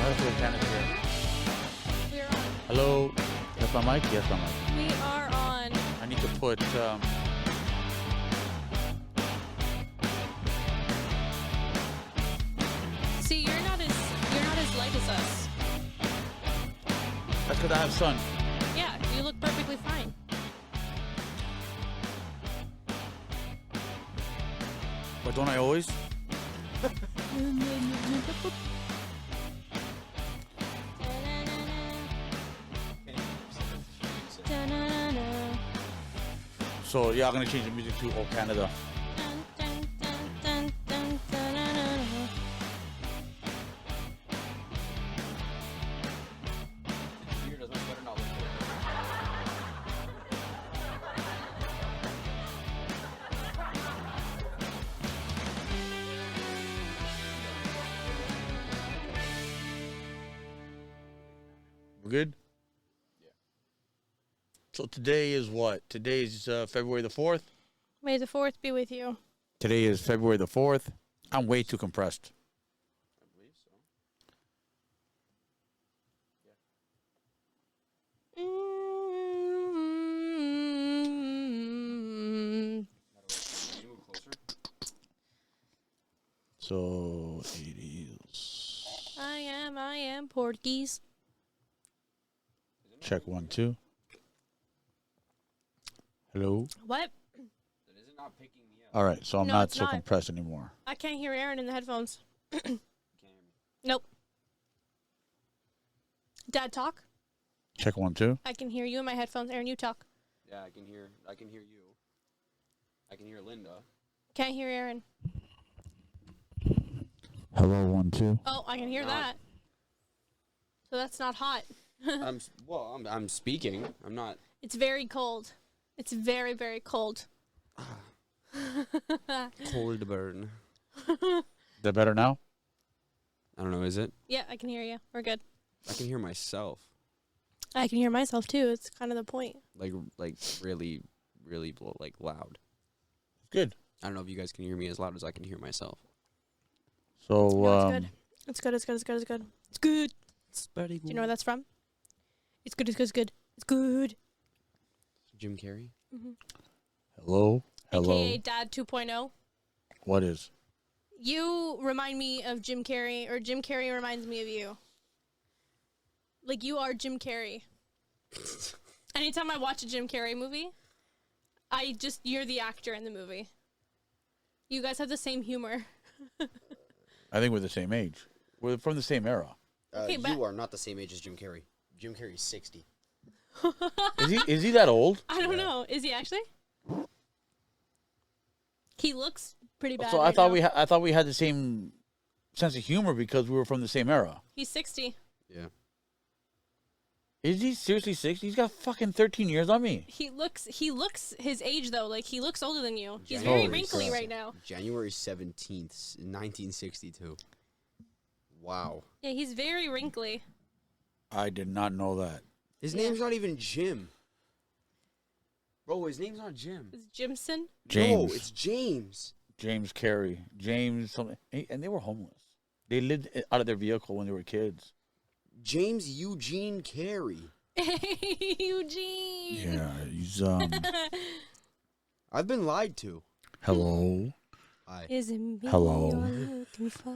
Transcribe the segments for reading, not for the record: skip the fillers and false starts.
That's what Canada here. We're on. Hello. That's my mic? Yes, my mic. We are on. I need to put See, you're not as light as us. that's because I have sun. Yeah, you look perfectly fine. But don't I always? So yeah, I'm gonna change the music to Oh Canada. We're good? Yeah. So today is what? Today is February the 4th? May the 4th be with you. Today is February the 4th. I'm way too compressed. I believe so. Can you move closer? So it is. I am Portuguese. Check 1, 2. Hello? What? That is it not picking me up. All right, so I'm No, not it's so not. compressed anymore. I can't hear Aaron in the headphones. You can't hear me. Nope. Dad, talk. Check 1, 2. I can hear you in my headphones. Aaron, you talk. Yeah, I can hear you. I can hear Linda. Can't hear Aaron. Hello, 1, 2. Oh, I can hear Not. that. So that's not hot. I'm speaking. I'm not. It's very cold. It's very, very cold. Cold burn. Is that better now? I don't know, is it? Yeah, I can hear you. We're good. I can hear myself. I can hear myself too. It's kind of the point. Like really, really like loud. Good. I don't know if you guys can hear me as loud as I can hear myself. So, No, it's good. It's good. It's good. It's good. It's good. It's good. It's pretty Do you know where that's from? It's good. It's good. It's good. It's good. Jim Carrey? hello? Hello? AKA Dad 2.0. What is? You remind me of Jim Carrey, or Jim Carrey reminds me of you. Like, you are Jim Carrey. Anytime I watch a Jim Carrey movie, you're the actor in the movie. You guys have the same humor. I think we're the same age. We're from the same era. Okay, but- You are not the same age as Jim Carrey. Jim Carrey's 60. Is he that old? I don't know. Is he actually? He looks pretty bad. So right now. I thought we had the same sense of humor because we were from the same era. He's 60. Yeah. Is he seriously 60? He's got fucking 13 years on me. He looks his age though. Like, he looks older than you. He's Holy very wrinkly crap. right now. January 17th, 1962. Wow. Yeah, he's very wrinkly. I did not know that. His Yeah. name's not even Jim. Bro, his name's not Jim. Is Jimson? James. No, it's James. James Carey. James something. And they were homeless. They lived out of their vehicle when they were kids. James Eugene Carey. Eugene. Yeah, he's I've been lied to. hello. Hi. Is it me Hello. you're looking for?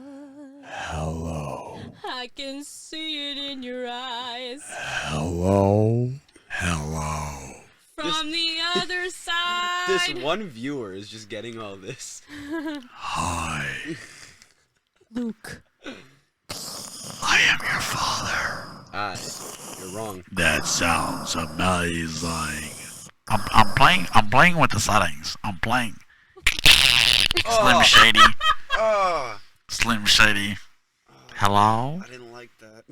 Hello. I can see it in your eyes. Hello. Hello. From the other side. This one viewer is just getting all this. Hi. Luke. I am your father. Hi. You're wrong. That sounds amazing. I'm playing with the settings. I'm playing. Slim Shady. Oh, Slim Shady. Hello? I didn't like that.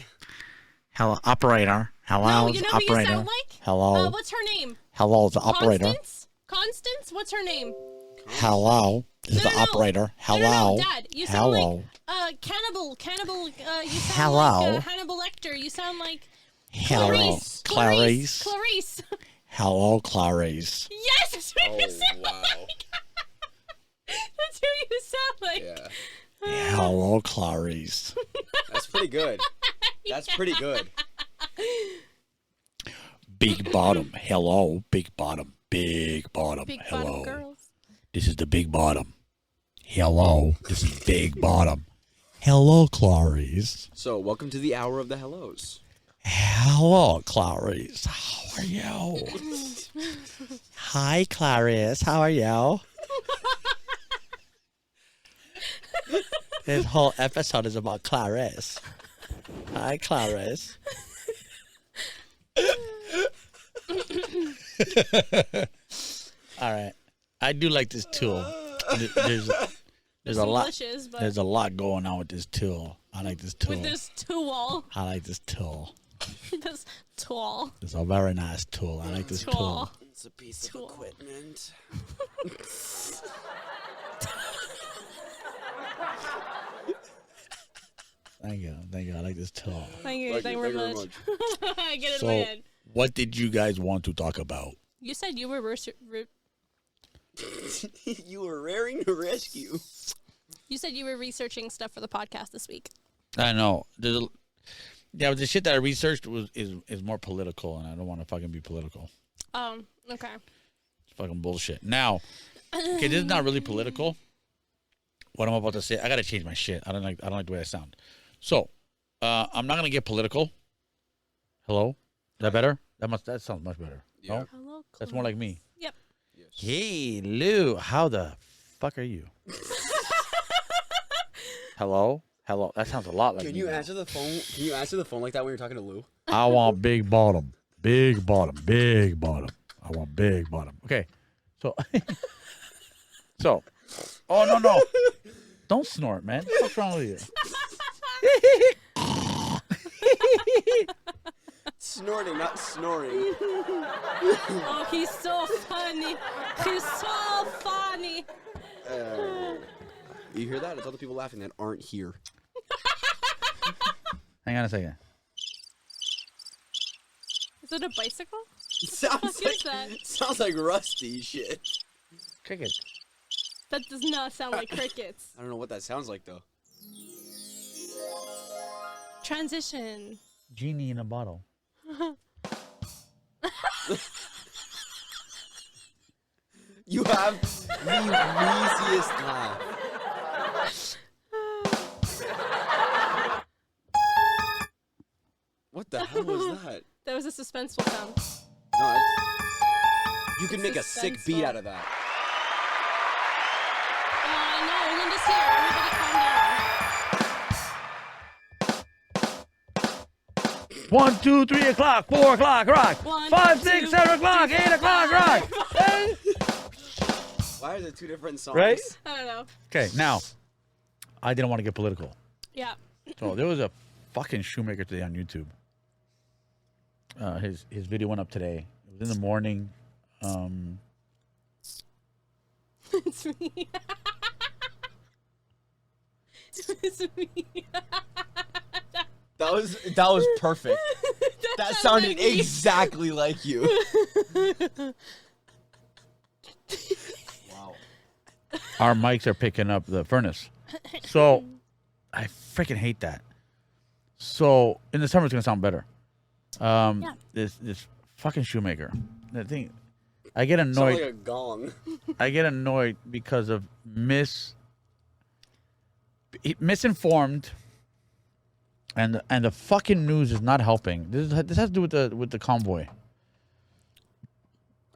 Hello, operator. Hello, No, you know who you sound like? Hello. What's her name? Hello, the operator. Constance? Constance? What's her name? Hello. This is No, the no, no. operator. Hello. No, Dad. You sound Hello. like Cannibal. You sound Hello. like Hannibal Lecter. You sound like Hello. Clarice. Clarice. Clarice. Hello, Clarice. Yes, that's who you Oh, sound wow. like. That's who you sound like. Yeah. Hello, Clarice. That's pretty good. That's pretty good. Big bottom. Hello, big bottom. Big bottom. Big Hello. bottom girls. This is the big bottom. Hello. This is big bottom. Hello, Clarice. So, welcome to the hour of the hellos. Hello, Clarice. How are you? Hi, Clarice. How are you? This whole episode is about Clarice. Hi, Clarice. All right. I do like this tool. There's a lot. Delicious, but There's a lot going on with this tool. I like this tool. with this tool. I like this tool. This tool. It's a very nice tool. I like this tool. It's a piece Tool. of equipment. Thank you. Thank you. I like this tool. Thank you. Thank you very much. I get it in my So, head. what did you guys want to talk about? You said you were You were raring to rescue. you said you were researching stuff for the podcast this week. I know. Yeah, but the shit that I researched is more political, and I don't want to fucking be political. Okay. It's fucking bullshit. Now, okay, this is not really political. What I'm about to say, I gotta change my shit. I don't like the way I sound. So, I'm not gonna get political. Hello, is that better? That sounds much better. Yeah. No? Hello. That's more like me. Yep. Yes. Hey, Lou, how the fuck are you? Hello? Hello? That sounds a lot like Can me you now. answer the phone? Can you answer the phone like that when you're talking to Lou? I want big bottom. Big bottom. Big bottom. I want big bottom. Okay. So, oh, no. Don't snort, man. What's wrong with you? Snorting, not snoring. Oh, he's so funny. He's so funny. You hear that? It's other people laughing that aren't here. Hang on a second. Is it a bicycle? Sounds What is that? sounds like rusty shit. Cricket. That does not sound like crickets. I don't know what that sounds like though. Transition. Genie in a bottle. You have the wheeziest laugh. What the hell was that? That was a suspenseful sound. No, you can make a sick beat Suspenseful. out of that. No, Linda's here. Everybody calm down. 1, 2, 3 o'clock, 4 o'clock, rock. 1, 5, 2, 6, 7 o'clock, 8 o'clock, rock. Why are there two different songs? Right? I don't know. Okay, now, I didn't want to get political. Yeah. So there was a fucking shoemaker today on YouTube. His video went up today. It was in the morning. It's me. It's me. That was perfect. That sounded like me. exactly like you. Wow. Our mics are picking up the furnace. So I freaking hate that. So in the summer it's gonna sound better. Yeah. This fucking shoemaker. The thing, I get Sound annoyed. like a gong. I get annoyed because of misinformed, and the fucking news is not helping. This has to do with the convoy.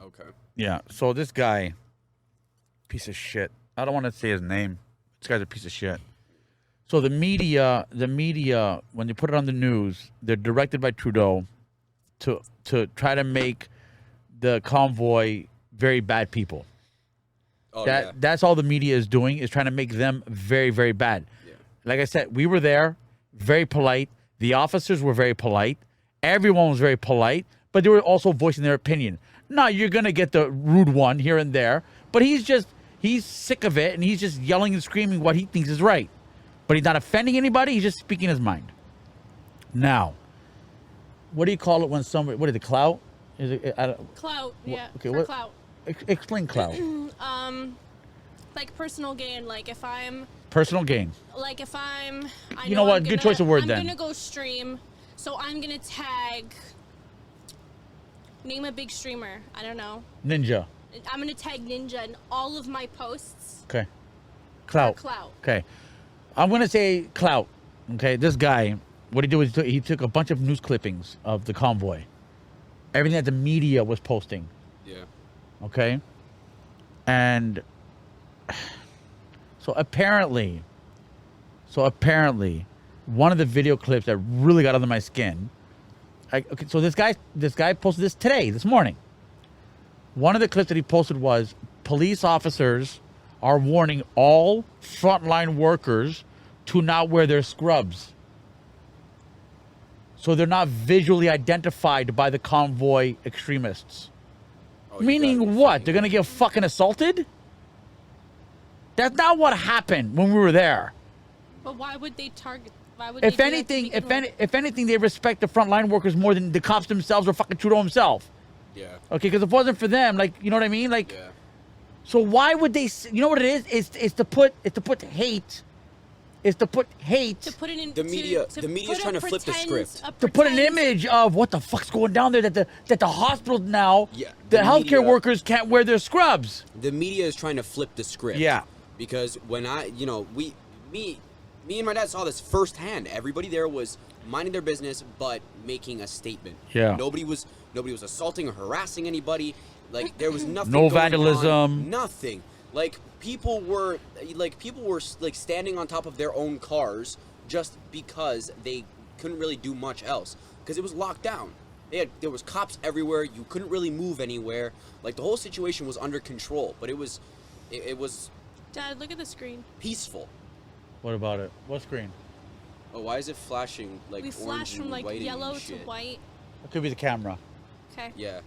Okay. Yeah. So this guy, piece of shit. I don't want to say his name. This guy's a piece of shit. So the media, when they put it on the news, they're directed by Trudeau to try to make the convoy very bad people. Oh yeah. That's all the media is doing, is trying to make them very, very bad. Yeah. Like I said, we were there, very polite. The officers were very polite. Everyone was very polite, but they were also voicing their opinion. Now you're gonna get the rude one here and there, but he's sick of it, and he's just yelling and screaming what he thinks is right. But he's not offending anybody. He's just speaking his mind. Now, what do you call it when somebody? What is it? Clout? Is it? Clout. Yeah. okay, for what- clout. Explain clout. Like personal gain. Like if I'm. Personal gain. Like if I'm. You know what? I'm Good gonna- choice of word I'm then. gonna go stream. So I'm gonna tag. Name a big streamer. I don't know. Ninja. I'm gonna tag Ninja in all of my posts. Okay. for Clout. Clout. Okay. I'm gonna say clout. Okay. This guy, what he did was he took a bunch of news clippings of the convoy, everything that the media was posting. Yeah. Okay. And so apparently, one of the video clips that really got under my skin. Okay, so this guy posted this morning. One of the clips that he posted was police officers are warning all frontline workers to not wear their scrubs, so they're not visually identified by the convoy extremists. Oh, you Meaning gotta be what? kidding They're me. gonna get fucking assaulted? That's not what happened when we were there. But why would they target? Why would If they do that to anything, begin with? if anything, they respect the frontline workers more than the cops themselves or fucking Trudeau himself. Yeah. Okay, because if it wasn't for them, like, you know what I mean? Like, Yeah. so why would they? You know what it is? It's to put hate. It's to put hate. To put it in The media- to the media's put a trying to flip the pretend- script. a To put an pretend- image of what the fuck's going down there, that the hospitals now, Yeah, the the healthcare media- workers can't wear their scrubs. The media is trying to flip the script. Yeah. Because when me and my dad saw this firsthand. Everybody there was minding their business but making a statement. Yeah. Nobody was assaulting or harassing anybody. Like there was nothing. No going on, vandalism. nothing. Like people were like standing on top of their own cars just because they couldn't really do much else because it was locked down. There was cops everywhere. You couldn't really move anywhere. Like the whole situation was under control, but it was Dad, look at the screen. peaceful. What about it? What screen? Oh, why is it flashing like We orange flashed from and like white and yellow to shit? white. It could be the camera. Okay. Yeah.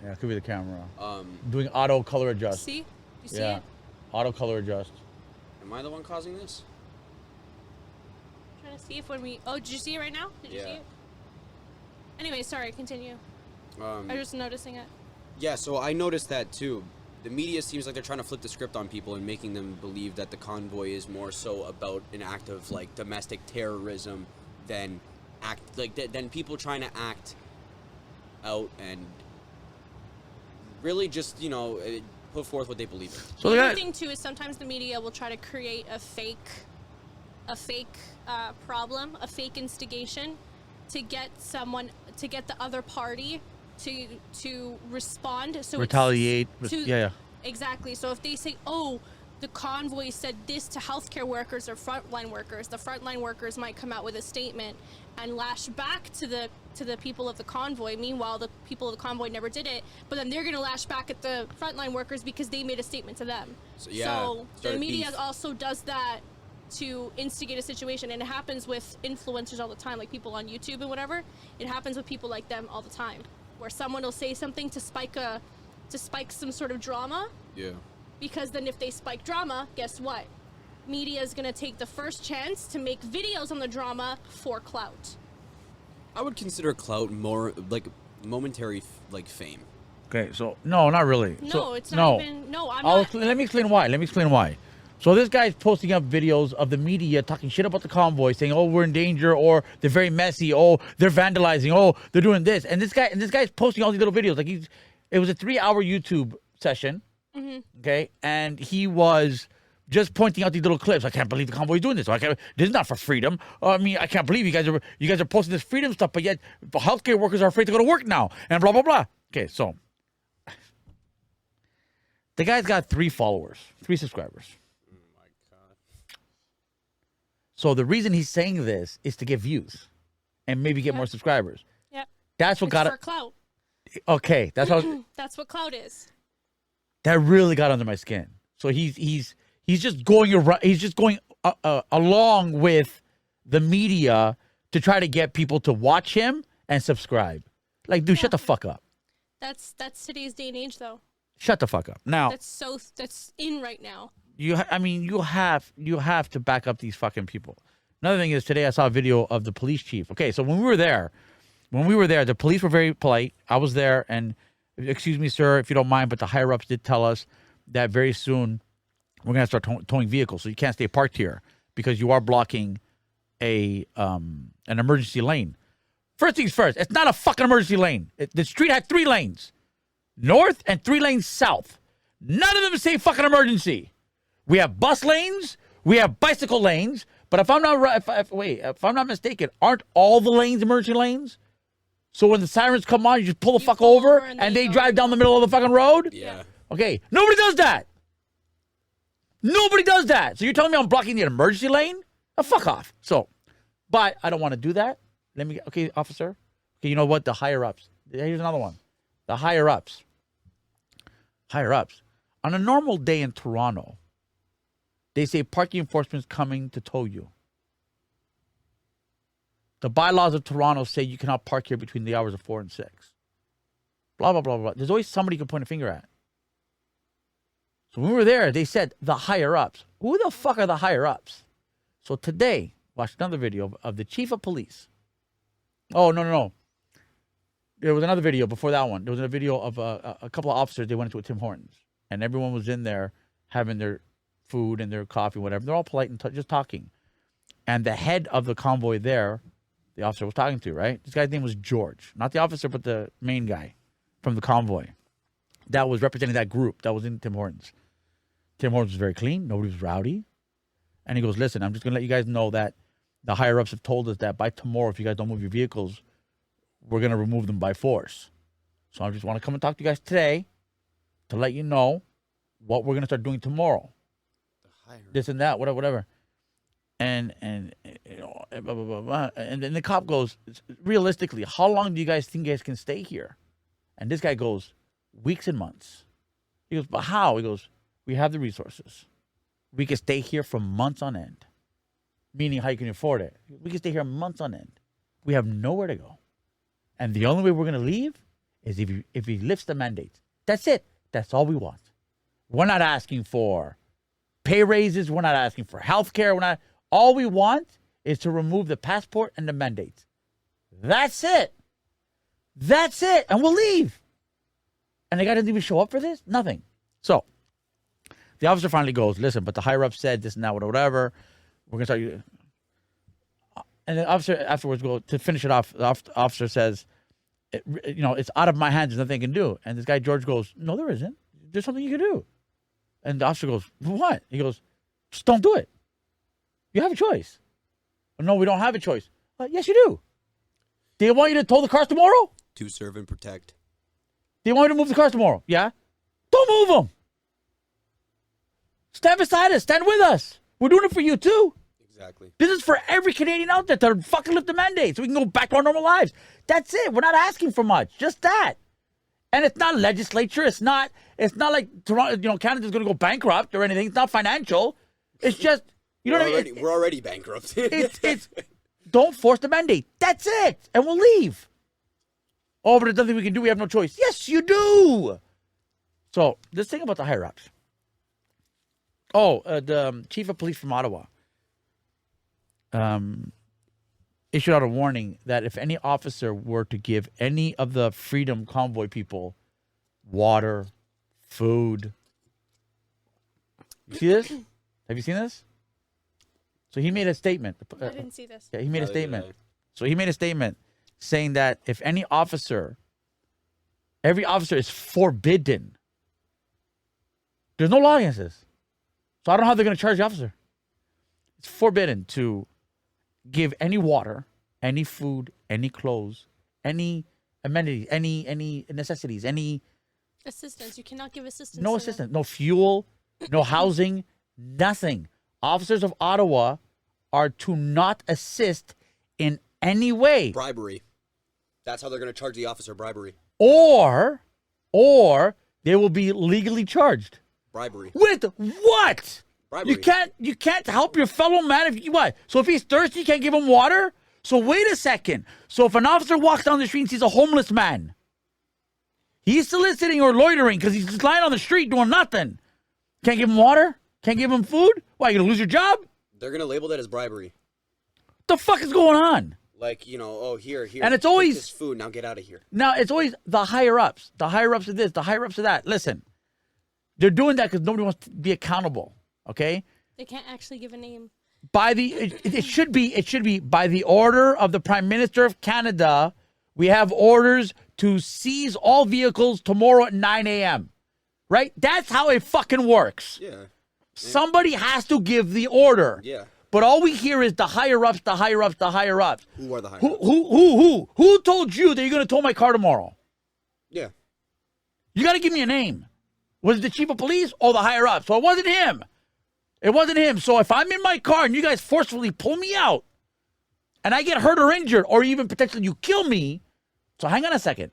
Yeah, it could be the camera. Um, Doing auto color adjust. See? You see Yeah. it? Auto color adjust. am I the one causing this? Trying to see if when we. Oh, did you see it right now? Did you see Yeah. it? Anyway, sorry. Continue. I was just noticing it. Yeah, so I noticed that too. The media seems like they're trying to flip the script on people and making them believe that the convoy is more so about an act of like domestic terrorism than than people trying to act out and really just put forth what they believe in. So the the other guy, thing too is sometimes the media will try to create a fake problem, a fake instigation, to get the other party to respond. So retaliate. Yeah. Exactly. So if they say, "Oh, the convoy said this to healthcare workers or frontline workers," the frontline workers might come out with a statement and lash back to the people of the convoy. Meanwhile, the people of the convoy never did it, but then they're gonna lash back at the frontline workers because they made a statement to them. So, yeah, So the started media beef. also does that to instigate a situation, and it happens with influencers all the time, like people on YouTube and whatever. It happens with people like them all the time, where someone will say something to spike some sort of drama. Yeah. Because then if they spike drama, guess what? Media is going to take the first chance to make videos on the drama for clout. I would consider clout more like momentary fame. Okay, so no, not really. No, So, it's not even. No, I'm not. Let me explain why. So this guy's posting up videos of the media talking shit about the convoy, saying, "Oh, we're in danger," or "They're very messy," "Oh, they're vandalizing," "Oh, they're doing this," and this guy's posting all these little videos. Like it was a 3-hour YouTube session, okay, and he was just pointing out these little clips. I can't believe the convoy is doing this. This is not for freedom. I mean, I can't believe you guys are posting this freedom stuff, but yet healthcare workers are afraid to go to work now, and blah blah blah. Okay, so the guy's got 3 subscribers. So the reason he's saying this is to get views and maybe get more subscribers. Yep. That's what It's got for it. clout. Okay, that's what That's what clout is. that really got under my skin. So he's just going around. He's just going along with the media to try to get people to watch him and subscribe. Like, dude, shut the fuck up. That's today's day and age, though. Shut the fuck up. Now That's in right now. you have to back up these fucking people. Another thing is, today I saw a video of the police chief. Okay, so when we were there, the police were very polite. I was there, and excuse me, sir, if you don't mind, but the higher ups did tell us that very soon we're gonna start towing vehicles, so you can't stay parked here because you are blocking an emergency lane. First things first, it's not a fucking emergency lane. The street had 3 lanes, north and 3 lanes south. None of them say fucking emergency. We have bus lanes, we have bicycle lanes, but if I'm not right, if I'm not mistaken, aren't all the lanes emergency lanes? So when the sirens come on, you just pull the fuck pull over over and and then they go. drive down the middle of the fucking road? Yeah. Okay, nobody does that. Nobody does that. So you're telling me I'm blocking the emergency lane? Oh, fuck off. So, but I don't want to do that. Okay, officer. Okay, you know what? The higher ups. Here's another one. The higher ups. Higher ups. On a normal day in Toronto, they say parking enforcement's coming to tow you. The bylaws of Toronto say you cannot park here between the hours of 4 and 6. Blah, blah, blah, blah. There's always somebody you can point a finger at. So when we were there, they said the higher ups. Who the fuck are the higher ups? So today, watched another video of the chief of police. Oh, no. There was another video before that one. There was a video of a couple of officers. They went into a Tim Hortons. And everyone was in there having their food and their coffee, whatever. They're all polite and just talking. And the head of the convoy there, the officer was talking to, right? This guy's name was George. Not the officer, but the main guy from the convoy that was representing that group that was in Tim Hortons. Tim Hortons was very clean. Nobody was rowdy. And he goes, listen, I'm just going to let you guys know that the higher-ups have told us that by tomorrow, if you guys don't move your vehicles, we're going to remove them by force. So I just want to come and talk to you guys today to let you know what we're going to start doing tomorrow. This and that, whatever. And you know, blah, blah, blah, blah. And then the cop goes, realistically, how long do you guys think you guys can stay here? And this guy goes, weeks and months. He goes, but how? He goes, we have the resources. We can stay here for months on end. Meaning how you can afford it. We can stay here months on end. We have nowhere to go. And the only way we're going to leave is if he lifts the mandates. That's it. That's all we want. We're not asking for pay raises. We're not asking for health care. All we want is to remove the passport and the mandates. That's it. That's it. And we'll leave. And the guy didn't even show up for this? Nothing. So the officer finally goes, listen, but the higher up said this and that, whatever. We're going to start. And the officer afterwards to finish it off. The officer says, it's out of my hands. There's nothing I can do. And this guy, George, goes, no, there isn't. There's something you can do. And the officer goes, what? He goes, just don't do it. You have a choice. No, we don't have a choice. Yes, you do. They want you to tow the cars tomorrow? To serve and protect. They want you to move the cars tomorrow? Yeah? Don't move them. Stand beside us. Stand with us. We're doing it for you, too. Exactly. This is for every Canadian out there to fucking lift the mandate so we can go back to our normal lives. That's it. We're not asking for much. Just that. And it's not legislature. It's not like Toronto, Canada's going to go bankrupt or anything. It's not financial. It's just, what I mean? We're already bankrupt. It's don't force the mandate. That's it. And we'll leave. Oh, but there's nothing we can do. We have no choice. Yes, you do. So this thing about the higher ups. Oh, the chief of police from Ottawa issued out a warning that if any officer were to give any of the Freedom Convoy people water, food. You see this? Have you seen this? So he made a statement. I didn't see this. Yeah, he made a statement. So he made a statement saying that if every officer is forbidden. There's no law against this. So I don't know how they're going to charge the officer. It's forbidden to give any water, any food, any clothes, any amenities, any necessities, any Assistance. You cannot give assistance. no to assistance, no fuel, no housing, nothing. Officers of Ottawa are to not assist in any way. Bribery. That's how they're going to charge the officer, bribery. Or they will be legally charged. Bribery. With what? Bribery. You can't help your fellow man if you what? So if he's thirsty, you can't give him water? So wait a second. So if an officer walks down the street and sees a homeless man, he's soliciting or loitering because he's just lying on the street doing nothing. Can't give him water? Can't give him food? Why, you gonna lose your job? They're going to label that as bribery. What the fuck is going on? Like, here. And it's take always- this food, now get out of here. Now, it's always the higher ups. The higher ups of this, the higher ups of that. Listen, they're doing that because nobody wants to be accountable, okay? They can't actually give a name. it should be by the order of the Prime Minister of Canada. We have orders to seize all vehicles tomorrow at 9 a.m. Right? That's how it fucking works. Yeah. Somebody has to give the order. Yeah. But all we hear is the higher ups, the higher ups, the higher ups. Who are the higher Who told you that you're gonna tow my car tomorrow? Yeah. You gotta give me a name. Was it the chief of police or the higher up? So it wasn't him. It wasn't him. So if I'm in my car and you guys forcefully pull me out and I get hurt or injured or even potentially you kill me, so hang on a second.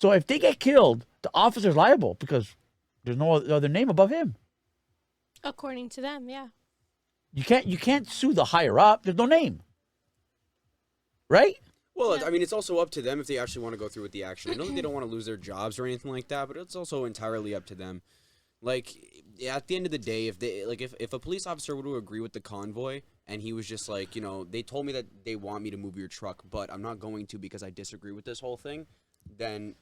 So if they get killed, the officer's liable because there's no other name above him. According to them, yeah. You can't sue the higher up. There's no name. Right? Well, Yeah. I mean, it's also up to them if they actually want to go through with the action. I know that they don't want to lose their jobs or anything like that, but it's also entirely up to them. Like, at the end of the day, if a police officer were to agree with the convoy and he was just like, you know, they told me that they want me to move your truck, but I'm not going to because I disagree with this whole thing, then,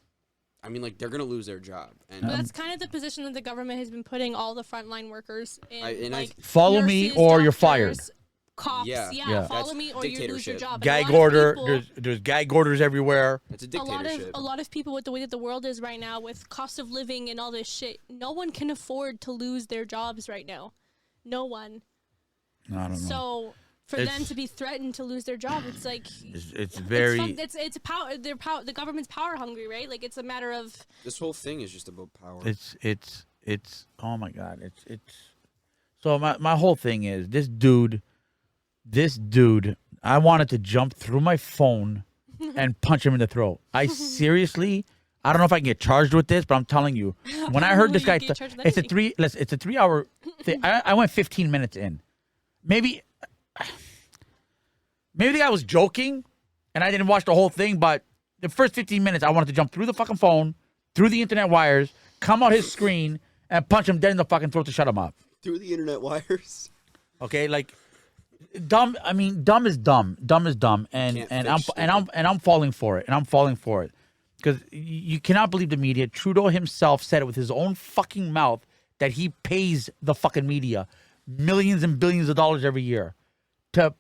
I mean, like, they're going to lose their job. And But that's kind of the position that the government has been putting all the frontline workers in. Follow me nurses, or you're fired. doctors, Cops, Yeah. follow That's me or you lose your dictatorship. job. And Gag a lot of order. people- There's gag orders everywhere. it's a a lot dictatorship. of people with the way that the world is right now, with cost of living and all this shit, no one can afford to lose their jobs right now. No one. I don't know. So for It's- them to be threatened to lose their job, it's like It's very. it's power. The government's power hungry, right? Like it's a matter of This whole thing is just about power. It's oh my god, it's so my whole thing is this dude, I wanted to jump through my phone and punch him in the throat. I seriously, I don't know if I can get charged with this, but I'm telling you, when I heard this You guy, get charged with it's a anything. it's a 3 hour thing. I went 15 minutes in, maybe the guy was joking, and I didn't watch the whole thing, but the first 15 minutes, I wanted to jump through the fucking phone, through the internet wires, come out his screen, and punch him dead in the fucking throat to shut him up. Through the internet wires. Okay, like dumb. I mean, dumb is dumb. Dumb is dumb, and Can't I'm fix I'm falling for it, and I'm falling for it because you cannot believe the media. Trudeau himself said it with his own fucking mouth that he pays the fucking media millions and billions of dollars every year to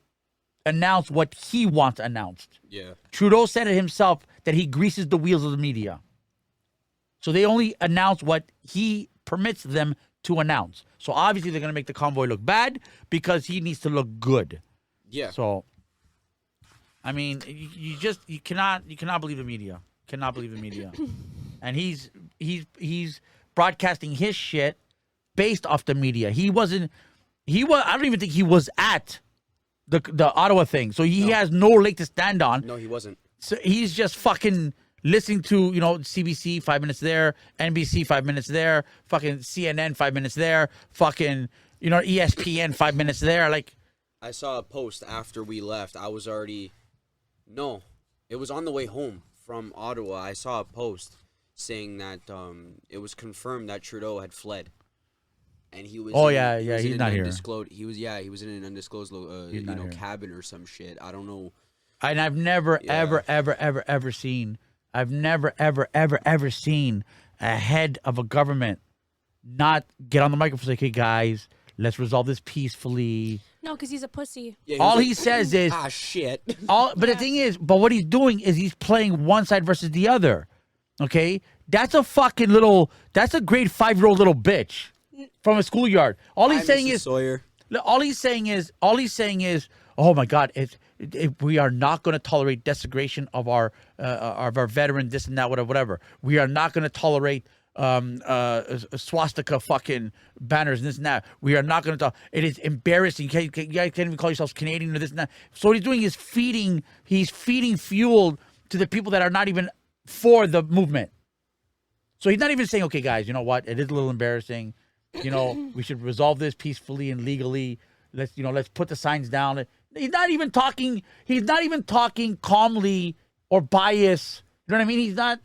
announce what he wants announced. Yeah. Trudeau said it himself that he greases the wheels of the media. So they only announce what he permits them to announce. So obviously they're going to make the convoy look bad because he needs to look good. Yeah. So, I mean, you cannot believe the media. Cannot believe the media. And he's broadcasting his shit based off the media. I don't even think he was at the Ottawa thing. So he has no leg to stand on. No, he wasn't. So he's just fucking listening to, CBC 5 minutes there, NBC 5 minutes there, fucking CNN 5 minutes there, fucking, ESPN 5 minutes there. Like, I saw a post after we left. I was already... No. It was on the way home from Ottawa. I saw a post saying that it was confirmed that Trudeau had fled. And he was... Oh, in- yeah, he yeah, was he's in not an here. undisclosed... He was in an undisclosed, He's not here. cabin or some shit. I don't know. and I've never, Yeah. ever seen, I've never, ever seen a head of a government not get on the microphone and say, "Okay, guys, let's resolve this peacefully." no, because he's a pussy. Yeah, All was he says is, ah, shit. but the thing is, but what he's doing is he's playing one side versus the other. Okay, that's a grade 5-year-old little bitch from a schoolyard. All he's Hi, saying Mrs. is, Sawyer. all he's saying is, oh my God, we are not going to tolerate desecration of our veteran, this and that, whatever. We are not going to tolerate swastika fucking banners and this and that. We are not going to. It is embarrassing. You guys can't even call yourselves Canadian or this and that. So what he's doing is feeding fuel to the people that are not even for the movement. So he's not even saying, okay, guys, you know what? It is a little embarrassing. We should resolve this peacefully and legally. Let's put the signs down. He's not even talking calmly or biased. You know what I mean? He's not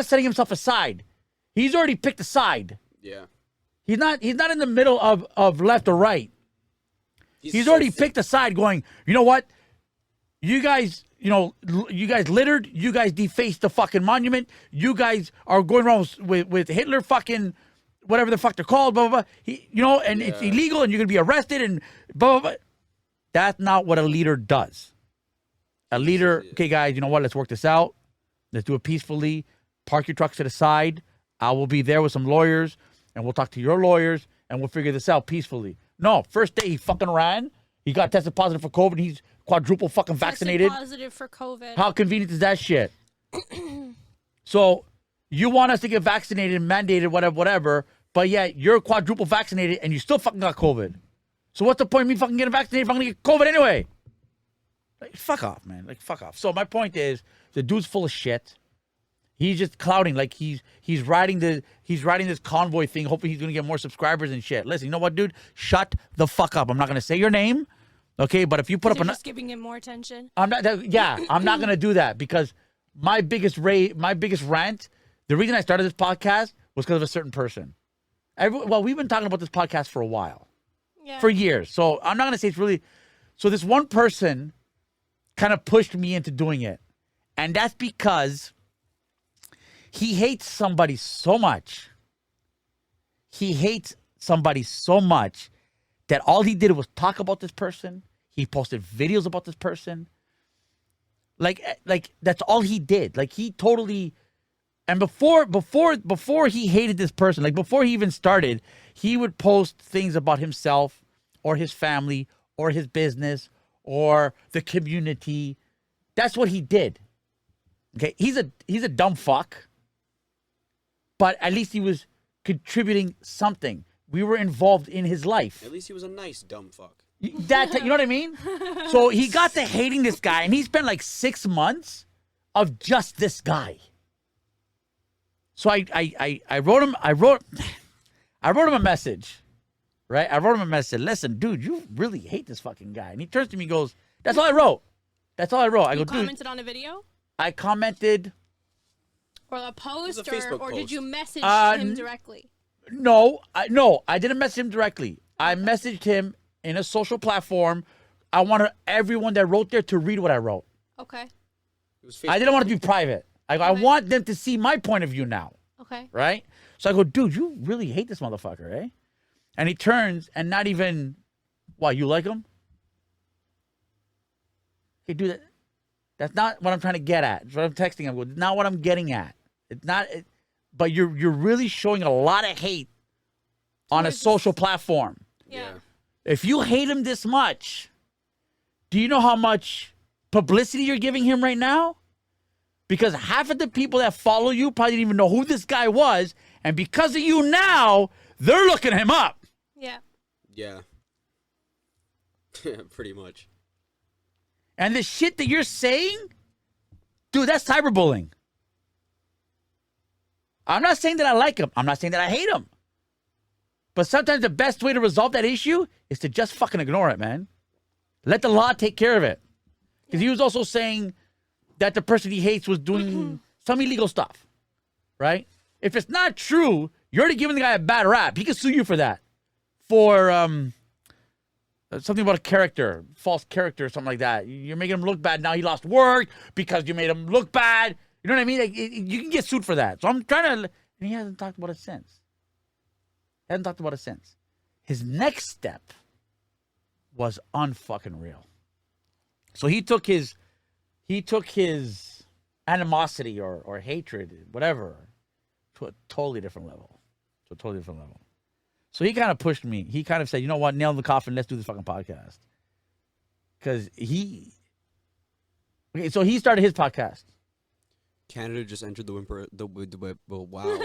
setting himself aside. He's already picked a side. Yeah. He's not in the middle of left or right. He's so already thick. picked a side going, you know what? You guys littered. You guys defaced the fucking monument. You guys are going around with Hitler fucking whatever the fuck they're called, blah, blah, blah. And it's illegal and you're going to be arrested and blah, blah, blah. That's not what a leader does. A leader, okay, guys, you know what? Let's work this out. Let's do it peacefully. Park your trucks to the side. I will be there with some lawyers, and we'll talk to your lawyers, and we'll figure this out peacefully. No, first day he fucking ran. He got tested positive for COVID. He's quadruple fucking vaccinated. Tested positive for COVID. How convenient is that shit? So you want us to get vaccinated and mandated, whatever, but yet you're quadruple vaccinated and you still fucking got COVID. So what's the point of me fucking getting vaccinated if I'm gonna get COVID anyway? Like, fuck off, man. Like, fuck off. So my point is, the dude's full of shit. He's just clouding, like he's riding this convoy thing, hoping he's gonna get more subscribers and shit. Listen, you know what, dude? Shut the fuck up. I'm not gonna say your name, okay? But if you put up You're an, just giving him more attention. I'm not gonna do that because my biggest rant, the reason I started this podcast was because of a certain person. Well, we've been talking about this podcast for a while, Yeah. for years. So I'm not gonna say it's really. So this one person kind of pushed me into doing it, and that's because he hates somebody so much. He hates somebody so much that all he did was talk about this person. He posted videos about this person. Like that's all he did. Like he totally. And before he hated this person, like before he even started, he would post things about himself or his family or his business or the community. That's what he did. Okay, he's a dumb fuck. But at least he was contributing something. We were involved in his life. At least he was a nice dumb fuck. You know what I mean? So he got to hating this guy, and he spent like 6 months of just this guy. So I wrote him a message, right? I wrote him a message. Listen, dude, you really hate this fucking guy. And he turns to me and goes, "That's all I wrote. That's all I wrote." I go, You dude. commented on a video? I commented. Or a post? It was a Facebook or did post. you message him directly? No, I didn't message him directly. I messaged him in a social platform. I wanted everyone that wrote there to read what I wrote. Okay. It was I didn't want it to be private. I want them to see my point of view now, Okay. right? So I go, dude, you really hate this motherfucker, eh? And he turns and not even, why, you like him? Okay, dude, that's not what I'm trying to get at. It's what I'm texting him. It's not what I'm getting at. It's not, but you're really showing a lot of hate on a Towards- social platform. Yeah. If you hate him this much, do you know how much publicity you're giving him right now? Because half of the people that follow you probably didn't even know who this guy was. And because of you now, they're looking him up. Yeah. Yeah. Pretty much. And the shit that you're saying, dude, that's cyberbullying. I'm not saying that I like him. I'm not saying that I hate him. But sometimes the best way to resolve that issue is to just fucking ignore it, man. Let the law take care of it. Because he was also saying that the person he hates was doing some illegal stuff, right? If it's not true, you're already giving the guy a bad rap. He can sue you for that. For something about a character, false character or something like that. You're making him look bad. Now he lost work because you made him look bad. You know what I mean? Like, you can get sued for that. So I'm trying to, and he hasn't talked about it since. His next step was unfucking real. So he took his animosity or hatred, whatever, to a totally different level. So he kind of pushed me. He kind of said, you know what, nail in the coffin, let's do this fucking podcast. Because so he started his podcast. Canada just entered the winter. Wow.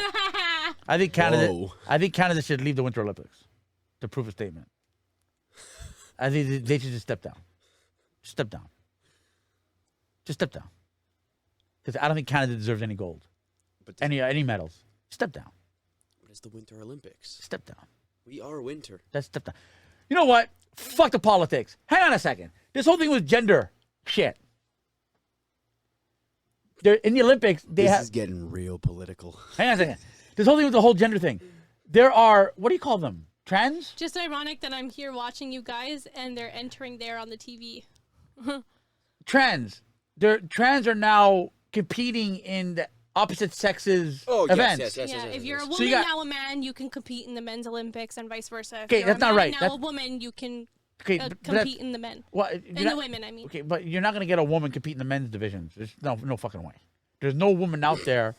I think Canada. Whoa. I think Canada should leave the Winter Olympics to prove a statement. I think they should just step down. Just step down. Because I don't think Canada deserves any gold, But any medals. Step down. But it's the Winter Olympics. Step down. We are winter. That's step down. You know what? Fuck the politics. Hang on a second. This whole thing was gender shit. They're in the Olympics. They have. getting real political. Hang on a second. This whole thing with the whole gender thing. There are, what do you call them? Trans? Just ironic that I'm here watching you guys and they're entering there on the TV. Trans. Trans are now competing in the opposite sexes events. Yeah, if you're a So you woman, got- now a man, you can compete in the men's Olympics and vice versa. If Okay, you're that's a not man, right. Now That's- a woman, you can Okay, but compete in the men. well, And the women, I mean. Okay, but you're not gonna get a woman compete in the men's divisions. There's no fucking way. There's no woman out there.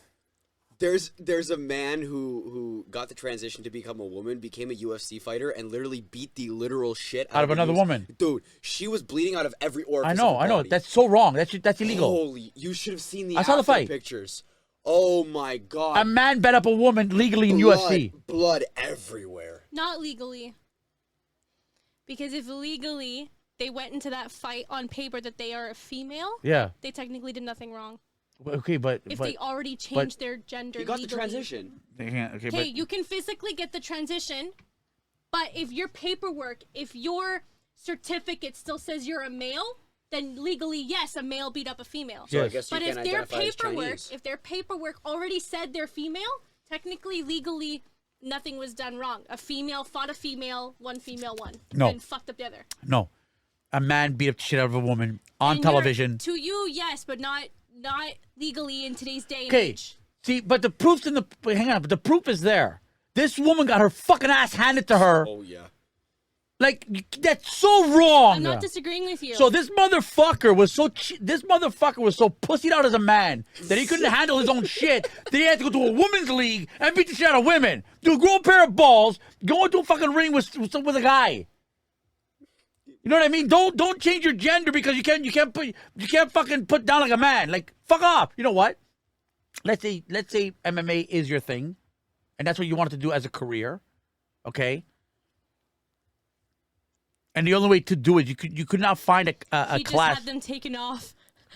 There's a man who got the transition to become a woman, became a UFC fighter, and literally beat the literal shit Out of a another UFC woman. Dude, she was bleeding out of every orifice. I of know. her body. That's so wrong. That's illegal. Holy, you should have seen the I saw the after fight. pictures. Oh my god. A man bet up a woman legally in UFC. Blood everywhere. Not legally. Because if legally they went into that fight on paper that they are a female, Yeah. they technically did nothing wrong. Okay, but If but they already changed their gender He got legally. the transition. they can't. Okay, Okay, but you can physically get the transition, but if your paperwork, if your certificate still says you're a male, then legally, yes, a male beat up a female. So I Yes. guess you But can't if their identify as paperwork, Chinese. if their paperwork already said they're female, technically, legally, nothing was done wrong. A female fought a female, one female won. No. And fucked up the other. no, a man beat up the shit out of a woman on And you're- television. To you, yes, but not legally in today's day and Okay, age. see, but the proof's in the. Wait, hang on, but the proof is there. This woman got her fucking ass handed to her. Oh yeah. Like that's so wrong. I'm not disagreeing with you. So this motherfucker was so pussied out as a man that he couldn't handle his own shit that he had to go to a women's league and beat the shit out of women. Do grow a pair of balls, go into a fucking ring with a guy. You know what I mean? Don't change your gender because you can't fucking put down like a man. Like fuck off. You know what? Let's say MMA is your thing, and that's what you wanted to do as a career. Okay. And the only way to do it, you could not find a he class. just had them taken off.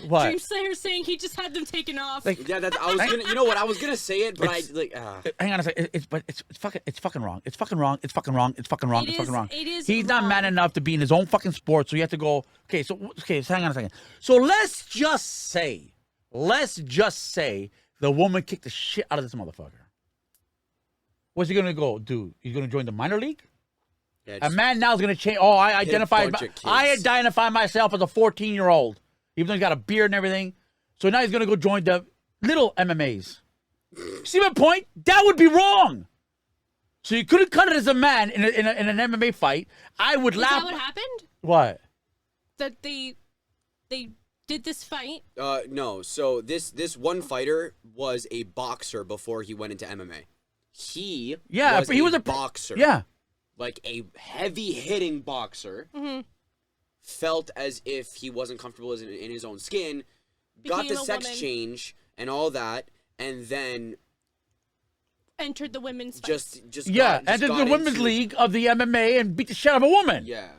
What? Dream Slayer saying he just had them taken off. Like, Yeah, that's. I was gonna. You know what? I was gonna say it, but It's- I like. hang on a second. It's fucking wrong. It's fucking wrong. It's fucking wrong. It's fucking wrong. It It's fucking is- wrong. it is He's not man wrong. enough to be in his own fucking sport, so you have to go. Okay, so hang on a second. So let's just say the woman kicked the shit out of this motherfucker. What's he gonna go do? He's gonna join the minor league? Yeah, A just- man now is gonna change. Oh, I identify. bunch of kids. I identify myself as a 14-year-old, even though he's got a beard and everything. So now he's gonna go join the little MMAs. See my point? That would be wrong. So you couldn't cut it as a man in an MMA fight. I would Is laugh. that what happened? What? That they did this fight? No. So this one fighter was a boxer before he went into MMA. He He was a boxer. Yeah. Like a heavy hitting boxer. Mm-hmm. Felt as if he wasn't comfortable in his own skin. Got Became the a sex woman. change and all that, and then Entered the women's fight. just Yeah. got Entered the into- women's league of the MMA and beat the shit out of a woman. Yeah.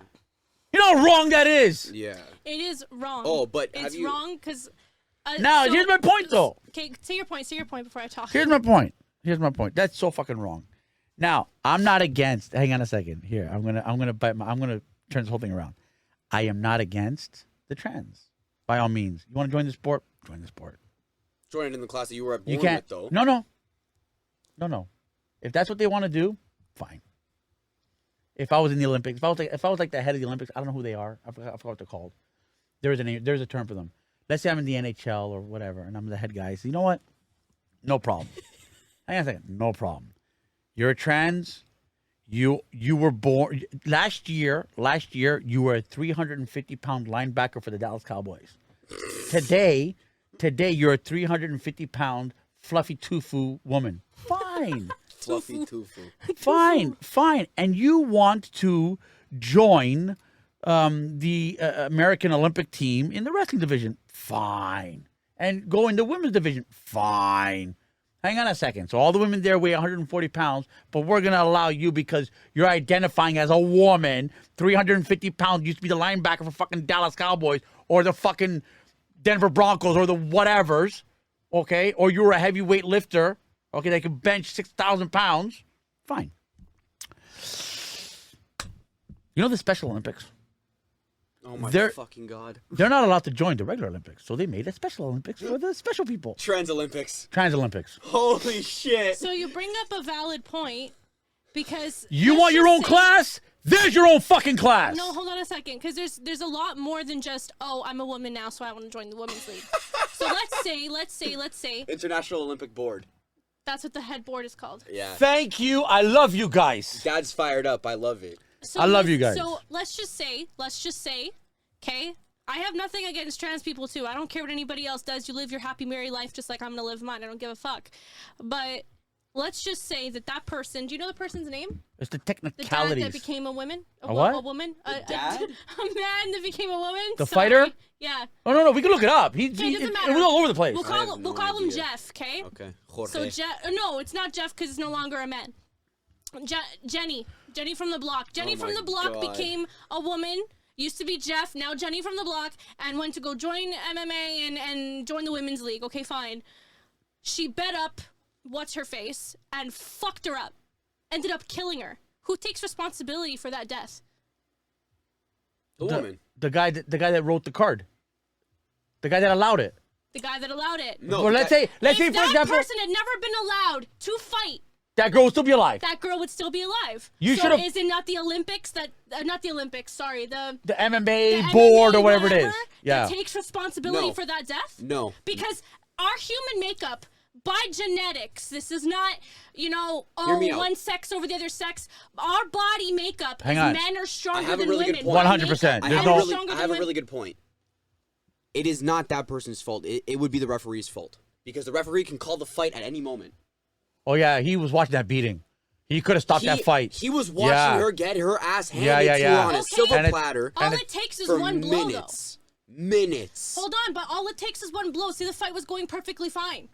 You know how wrong that is. Yeah. It is wrong. Oh, but have it's you- wrong because. Now, here's my point, though. Okay, say your point. Say your point before I talk. Here's my point. That's so fucking wrong. Now, I'm not against. Hang on a second. Here, I'm gonna turn this whole thing around. I am not against the trans. By all means, you want to join the sport? Join the sport. Joined in the class that you were born You can't. with, though. No. If that's what they want to do, fine. If I was in the Olympics, if I was like the head of the Olympics, I don't know who they are. I forgot what they're called. There's a term for them. Let's say I'm in the NHL or whatever, and I'm the head guy. So you know what? No problem. Hang on a second. No problem. You're a trans. You were born last year. You were a 350-pound linebacker for the Dallas Cowboys. Today you're a 350-pound fluffy tofu woman. Fine. Fluffy tofu. Fine. And you want to join the American Olympic team in the wrestling division. Fine. And go in the women's division. Fine. Hang on a second. So all the women there weigh 140 pounds, but we're going to allow you because you're identifying as a woman. 350 pounds used to be the linebacker for fucking Dallas Cowboys or the fucking Denver Broncos or the whatevers. Okay? Or you were a heavyweight lifter. Okay, they can bench 6,000 pounds. Fine. You know the Special Olympics? Oh my They're- fucking god. They're not allowed to join the regular Olympics, so they made a Special Olympics for the special people. Trans Olympics. Trans Olympics. Holy shit. So you bring up a valid point because You let's want your just own say- class? There's your own fucking class. No, hold on a second, because there's a lot more than just I'm a woman now, so I want to join the women's league. So let's say International Olympic Board. that's what the headboard is called. Yeah. Thank you. I love you guys. Dad's fired up. I love it. I love you guys. So let's just say, okay, I have nothing against trans people too. I don't care what anybody else does. You live your happy, merry life just like I'm gonna live mine. I don't give a fuck. But let's just say that person, do you know the person's name? It's the The dad technicalities. that became a woman? A what? A woman? dad? A man that became a woman? The Sorry. fighter? Yeah. Oh no, we can look it up. Okay, it doesn't matter. It was all over the place. We'll I have call no him idea. Jeff, okay? Okay. Jorge. So no, it's not Jeff because it's no longer a man. Jenny from the block. Jenny Oh from my the block God. became a woman. Used to be Jeff, now Jenny from the block, and went to go join MMA and join the women's league. Okay, fine. She bet up what's her face and fucked her up. Ended up killing her. Who takes responsibility for that death? the woman. The guy that wrote the card. The guy that allowed it. The guy that allowed it. No. Well, let's say If for that example, person had never been allowed to fight, that girl would still be alive. that girl would still be alive. You so should've- is it not the Olympics that not the Olympics, sorry, the The MMA MMA, board or whatever it is. that Yeah. takes responsibility No. for that death? No. Because our human makeup by genetics, this is not, Hear me out. one sex over the other sex. Our body makeup Hang is on. men are stronger have a than really good women. point. 100%. I There's have, no- a Men are really, stronger I than have a women. really good point. It is not that person's fault. It would be the referee's fault. Because the referee can call the fight at any moment. Oh yeah, he was watching that beating. He could have stopped that fight. He was watching Yeah. her get her ass handed Yeah, to yeah. her on a Okay. silver And it- platter All and it takes is for one blow, minutes. Minutes. though. Hold on, but all it takes is one blow. See, the fight was going perfectly fine.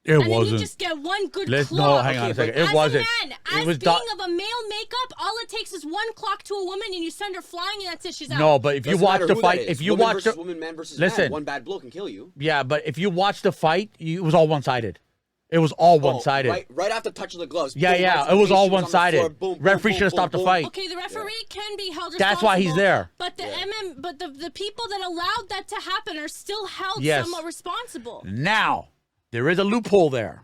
It And then you wasn't. just get one good Let's claw. no, hang on a Okay, but second. It as wasn't. a man, It as was being of a male makeup, all it takes is one clock to a woman, and you send her flying, and that's it. She's out. No, but if you Doesn't watch matter the who fight, that is. if you woman watch versus the woman, man versus Listen. man, one bad blow can kill you. yeah, but if you watch the fight, it was all one-sided. It was all one-sided. Right after touch of the gloves. Yeah, boom, yeah, right to it the was face, all she was on the floor, one-sided. boom, boom, Referee boom, should have boom, stopped the boom. fight. Okay, the referee can be held responsible. That's why he's there. But the people that allowed that to happen are still held Yes. somewhat responsible. Now, there is a loophole there.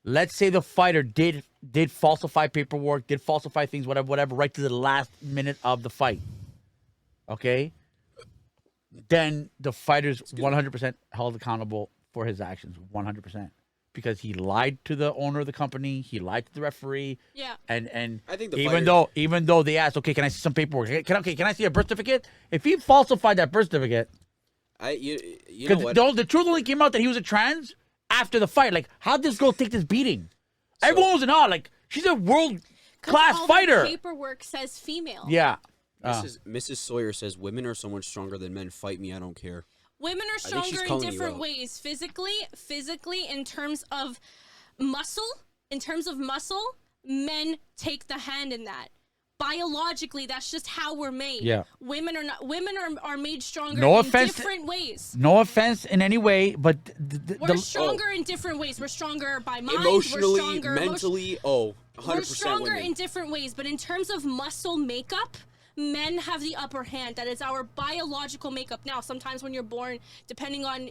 Let's say the fighter did falsify paperwork, did falsify things, whatever, right to the last minute of the fight. Okay? Then the fighter's 100% held accountable for his actions, 100%. Because he lied to the owner of the company, he lied to the referee. Yeah. And I think the even though they asked, okay, can I see some paperwork? Can I see a birth certificate? If he falsified that birth certificate, You know because what? the truth only came out that he was a trans after the fight. Like, how'd this girl take this beating? Everyone was in awe. Like, she's a world 'Cause class all fighter. The paperwork says female. Yeah. Mrs. Sawyer says women are so much stronger than men. Fight me, I don't care. Women are think she's stronger in calling you different out. ways. Physically, in terms of muscle, men take the hand in that. Biologically, that's just how we're made. Yeah. Women are made stronger No in offense- different ways. No offense in any way, but We're stronger in different ways. We're stronger by mind. Emotionally, we're stronger mentally, 100% We're stronger women. in different ways, but in terms of muscle makeup, men have the upper hand. That is our biological makeup. Now, sometimes when you're born, depending on,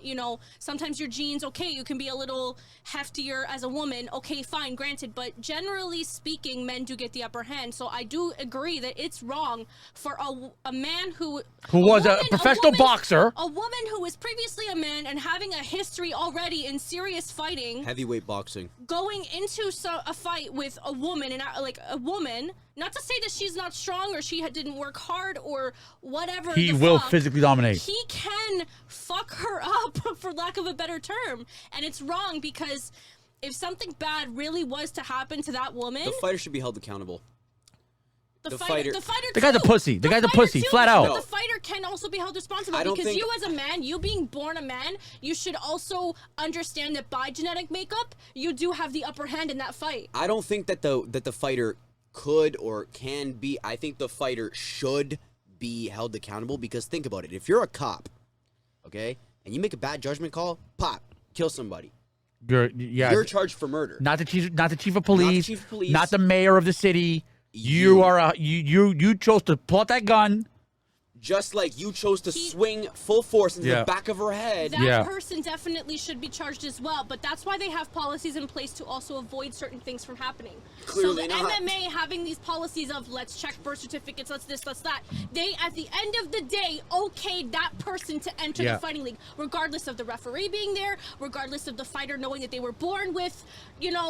sometimes your genes, okay, you can be a little heftier as a woman. Okay, fine, granted. But generally speaking, men do get the upper hand. So I do agree that it's wrong for a man who was a professional boxer. A woman who was previously a man and having a history already in serious fighting, Heavyweight boxing. going into a fight with a woman and like a woman, not to say that she's not strong or she didn't work hard or whatever. he the will fuck, physically dominate. He can fuck her up, for lack of a better term, and it's wrong because if something bad really was to happen to that woman, The fighter should be held accountable. the the fighter, fighter- The guy's a too. pussy. The guy's a fighter pussy, too, flat but out. The fighter can also be held responsible I don't because think- you as a man, you being born a man, you should also understand that by genetic makeup, you do have the upper hand in that fight. I don't think that the fighter could or can be. I think the fighter should be held accountable because think about it. If you're a cop, okay, and you make a bad judgment call, pop, kill somebody. You're charged for murder. Not the chief of police, chief of police. not the mayor of the city. You are you chose to pull out that gun. just like you chose to He- swing full force into Yeah. the back of her head. That Yeah. person definitely should be charged as well, but that's why they have policies in place to also avoid certain things from happening. Clearly so the not. MMA having these policies of let's check birth certificates, let's this, let's that, they at the end of the day okayed that person to enter Yeah. the fighting league, regardless of the referee being there, regardless of the fighter knowing that they were born with,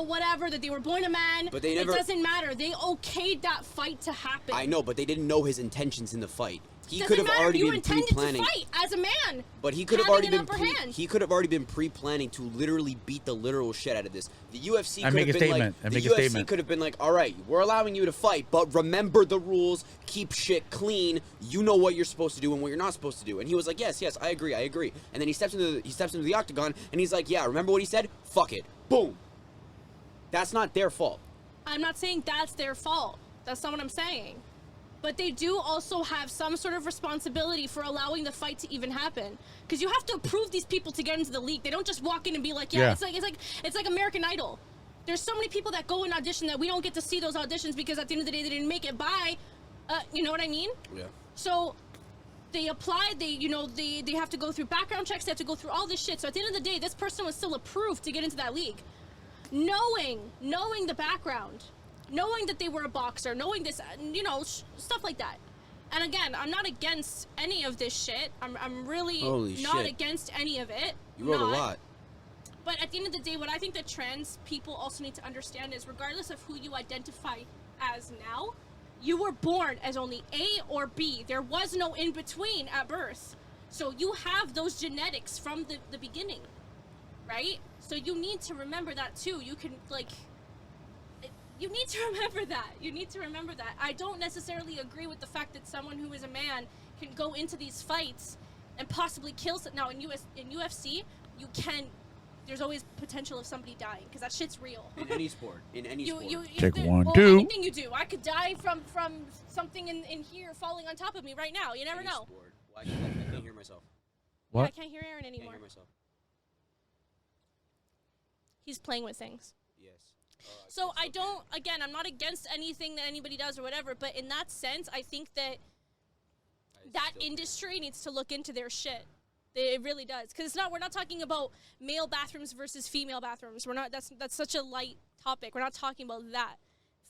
whatever, that they were born a man. But they never- It doesn't matter. They okayed that fight to happen. I know, but they didn't know his intentions in the fight. He Doesn't could have matter. already You been intended pre-planning. to fight as a man. But he could have having already an been upper hand. he could have already been pre-planning to literally beat the literal shit out of this. The UFC And could make have a been statement, like and the make a UFC statement. could have been like, "All right, we're allowing you to fight, but remember the rules. Keep shit clean. You know what you're supposed to do and what you're not supposed to do." And he was like, "Yes, I agree. And then he steps into the octagon and he's like, "Yeah, remember what he said? Fuck it. Boom." That's not their fault. I'm not saying that's their fault. That's not what I'm saying. But they do also have some sort of responsibility for allowing the fight to even happen. Because you have to approve these people to get into the league. They don't just walk in and be like, Yeah. It's like American Idol. There's so many people that go and audition that we don't get to see those auditions because at the end of the day they didn't make it by. You know what I mean? Yeah. So they apply, they have to go through background checks, they have to go through all this shit. So at the end of the day, this person was still approved to get into that league. Knowing the background, knowing that they were a boxer, knowing this, stuff like that. And again, I'm not against any of this shit. I'm really Holy not shit. against any of it. You wrote a Not. lot. But at the end of the day, what I think that trans people also need to understand is regardless of who you identify as now, you were born as only A or B. There was no in between at birth. So you have those genetics from the beginning, right? So you need to remember that too. You can, you need to remember that. You need to remember that. I don't necessarily agree with the fact that someone who is a man can go into these fights and possibly kill. Now in UFC, you can. There's always potential of somebody dying because that shit's real. In any sport. In any sport. Take there- one, well, two. Anything you do, I could die from something in here falling on top of me right now. You never Any know. sport. Well, I can't hear myself. Yeah, I What? can't hear Aaron I can't anymore. hear myself. He's playing with things. Yes. So I don't. Again, I'm not against anything that anybody does or whatever. But in that sense, I think that that industry needs to look into their shit. It really does, because we're not talking about male bathrooms versus female bathrooms. We're not. That's such a light topic. We're not talking about that.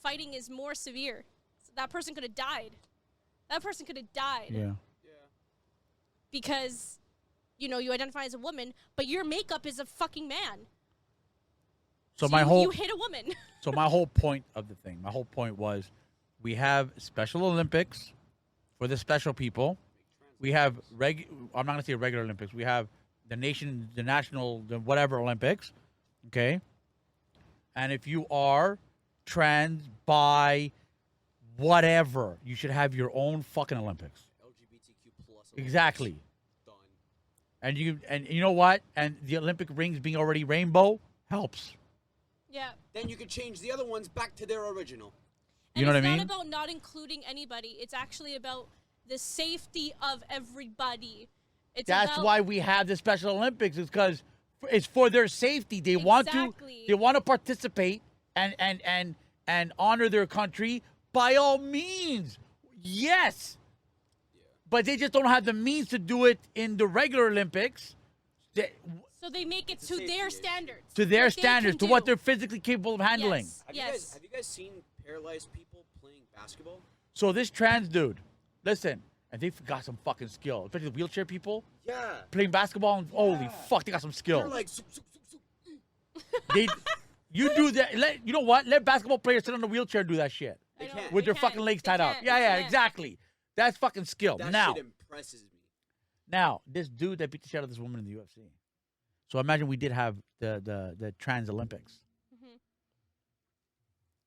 Fighting is more severe. So that person could have died. That person could have died Yeah. because, you identify as a woman, but your makeup is a fucking man. So you hit a woman. So my whole point of the thing, my whole point was, we have Special Olympics for the special people. We have I'm not gonna say regular Olympics. We have the national, the whatever Olympics, okay. And if you are trans, bi, whatever, you should have your own fucking Olympics. LGBTQ plus. Exactly. Done. And you know what? And the Olympic rings being already rainbow helps. Yeah. Then you could change the other ones back to their original. And You know what I it's mean? not about not including anybody. It's actually about the safety of everybody. It's That's about, why we have the Special Olympics, is because it's for their safety. They want Exactly. to participate and honor their country by all means. Yes. But they just don't have the means to do it in the regular Olympics. So they make it It's a to safety their issue. standards. To their what they standards, can to what do. they're physically capable of handling. Yes. Have you guys seen paralyzed people playing basketball? So this trans dude, listen, and they got some fucking skill, especially the wheelchair people Yeah. playing basketball. And, holy fuck, they got some skill. They're like, You do that. You know what? Let basketball players sit on the wheelchair and do that shit I know, can't. with they their fucking can't. legs They tied up. can't. Yeah, They yeah, can't. exactly. That's fucking skill. that Now, shit impresses me. now, this dude that beat the shit out of this woman in the UFC. So imagine we did have the trans Olympics. Mhm.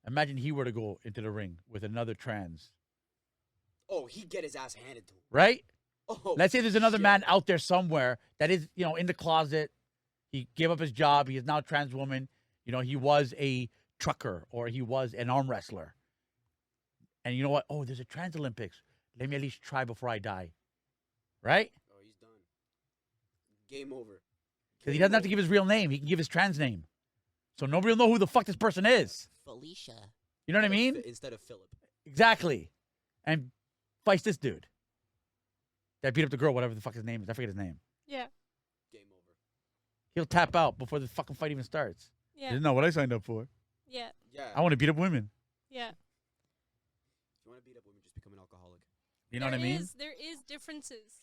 Imagine he were to go into the ring with another trans, Oh, he'd get his ass handed to him. right? Oh, Let's say there's another shit. man out there somewhere that is, in the closet. He gave up his job. He is now a trans woman. He was a trucker or he was an arm wrestler. And you know what? Oh, there's a trans Olympics. Let me at least try before I die. Right? Oh, he's done. Game over. Because he doesn't have to give his real name. He can give his trans name. So nobody will know who the fuck this person is. Felicia. You know what I mean? Instead of Philip. Exactly. And fight this dude. that beat up the girl, whatever the fuck his name is. I forget his name. Yeah. Game over. He'll tap out before the fucking fight even starts. Yeah. Isn't that what I signed up for? Yeah. Yeah. I want to beat up women. Yeah. If you want to beat up women, just become an alcoholic. You know what I mean? There is differences.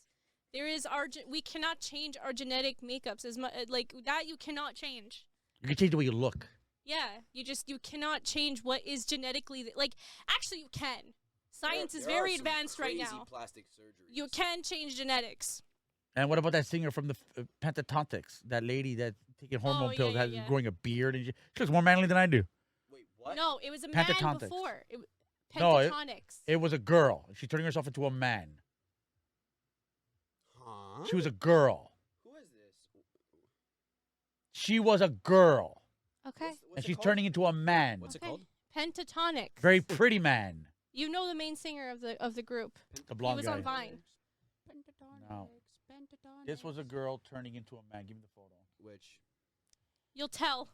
There is we cannot change our genetic makeups as much like that. You cannot change. You can change the way you look. Yeah, you cannot change what is genetically like. Actually, you can. Science is There very are some advanced right crazy now. Plastic surgery. You can change genetics. And what about that singer from the Pentatonix? That lady that taking hormone pills, has growing a beard, and she looks more manly than I do. Wait, what? No, it was a man Pentatonix. before. No, Pentatonix. It was a girl. She's turning herself into a man. Huh? She was a girl. Who is this? She was a girl, Okay. What's and it she's called? turning into a man. What's it Okay. called? Pentatonix. Very pretty man. You know the main singer of the group. The He blonde was guy. on Vine. No. This was a girl turning into a man. Give me the photo. Which? You'll tell.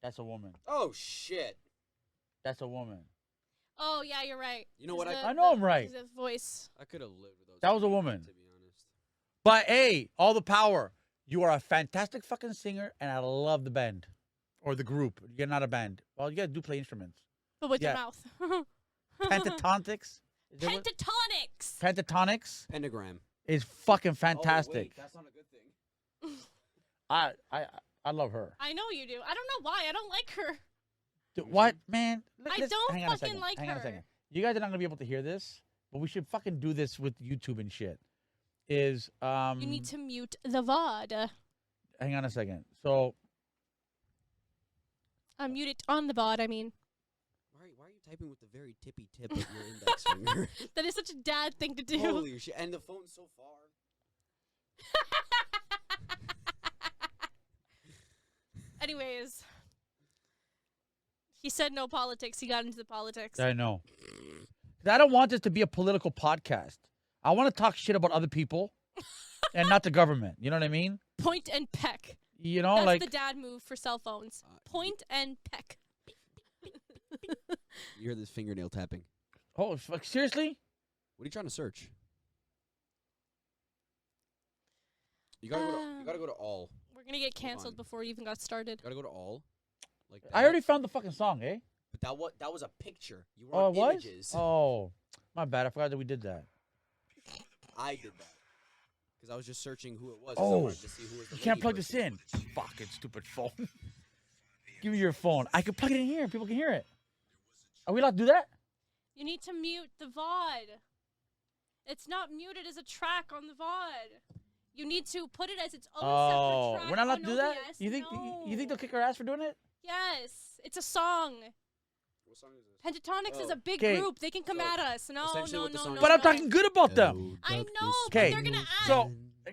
That's a woman. Oh shit! That's a woman. Oh yeah, you're right. You know what? I know I'm right. The voice. I could have lived with those. That was a two, woman. To be honest. But hey, all the power. You are a fantastic fucking singer, and I love the band or the group. You're not a band. Well, you guys do play instruments. But with Yeah. your mouth. Pentatonix. Is it what- Pentatonix. Pentatonix Pentagram. is fucking Oh, fantastic. wait, that's not a good thing. I love her. I know you do. I don't know why. I don't like her. What, man? I don't hang on a fucking second, like hang on a her. second. You guys are not gonna be able to hear this, but we should fucking do this with YouTube and shit. Is You need to mute the VOD. hang on a second. So Mute it on the VOD, I mean. Why are you typing with the very tippy tip of your index finger? That is such a dad thing to do. Holy shit! And the phone's so far. Anyways. He said no politics. He got into the politics. I know. 'Cause I don't want this to be a political podcast. I want to talk shit about other people and not the government. You know what I mean? Point and peck. You know, That's like the dad move for cell phones. Point and peck. You hear this fingernail tapping? oh fuck, seriously? What are you trying to search? You gotta go to. You gotta go to all. We're going to get canceled on. before you even got started. You gotta go to all. Like that. I already found the fucking song, eh? But that was a picture. You were Oh, on it was? images. Oh, my bad. I forgot that we did that. I did that because I was just searching who it was. 'cause I Oh, wanted to see who was the you can't lady plug this person. in. Fucking stupid phone. Give me your phone. I can plug it in here. People can hear it. Are we allowed to do that? You need to mute the VOD. It's not muted as a track on the VOD. You need to put it as its own Oh, separate track. we're not allowed on to do that. OBS. You think No. you think they'll kick our ass for doing it? Yes, it's a song. What song is this? Pentatonics is Oh. a big 'Kay. group. They can come So, at us. No, essentially no, what the no, song no. is- But I'm no. talking good about them. I know, but Okay, they're gonna add. So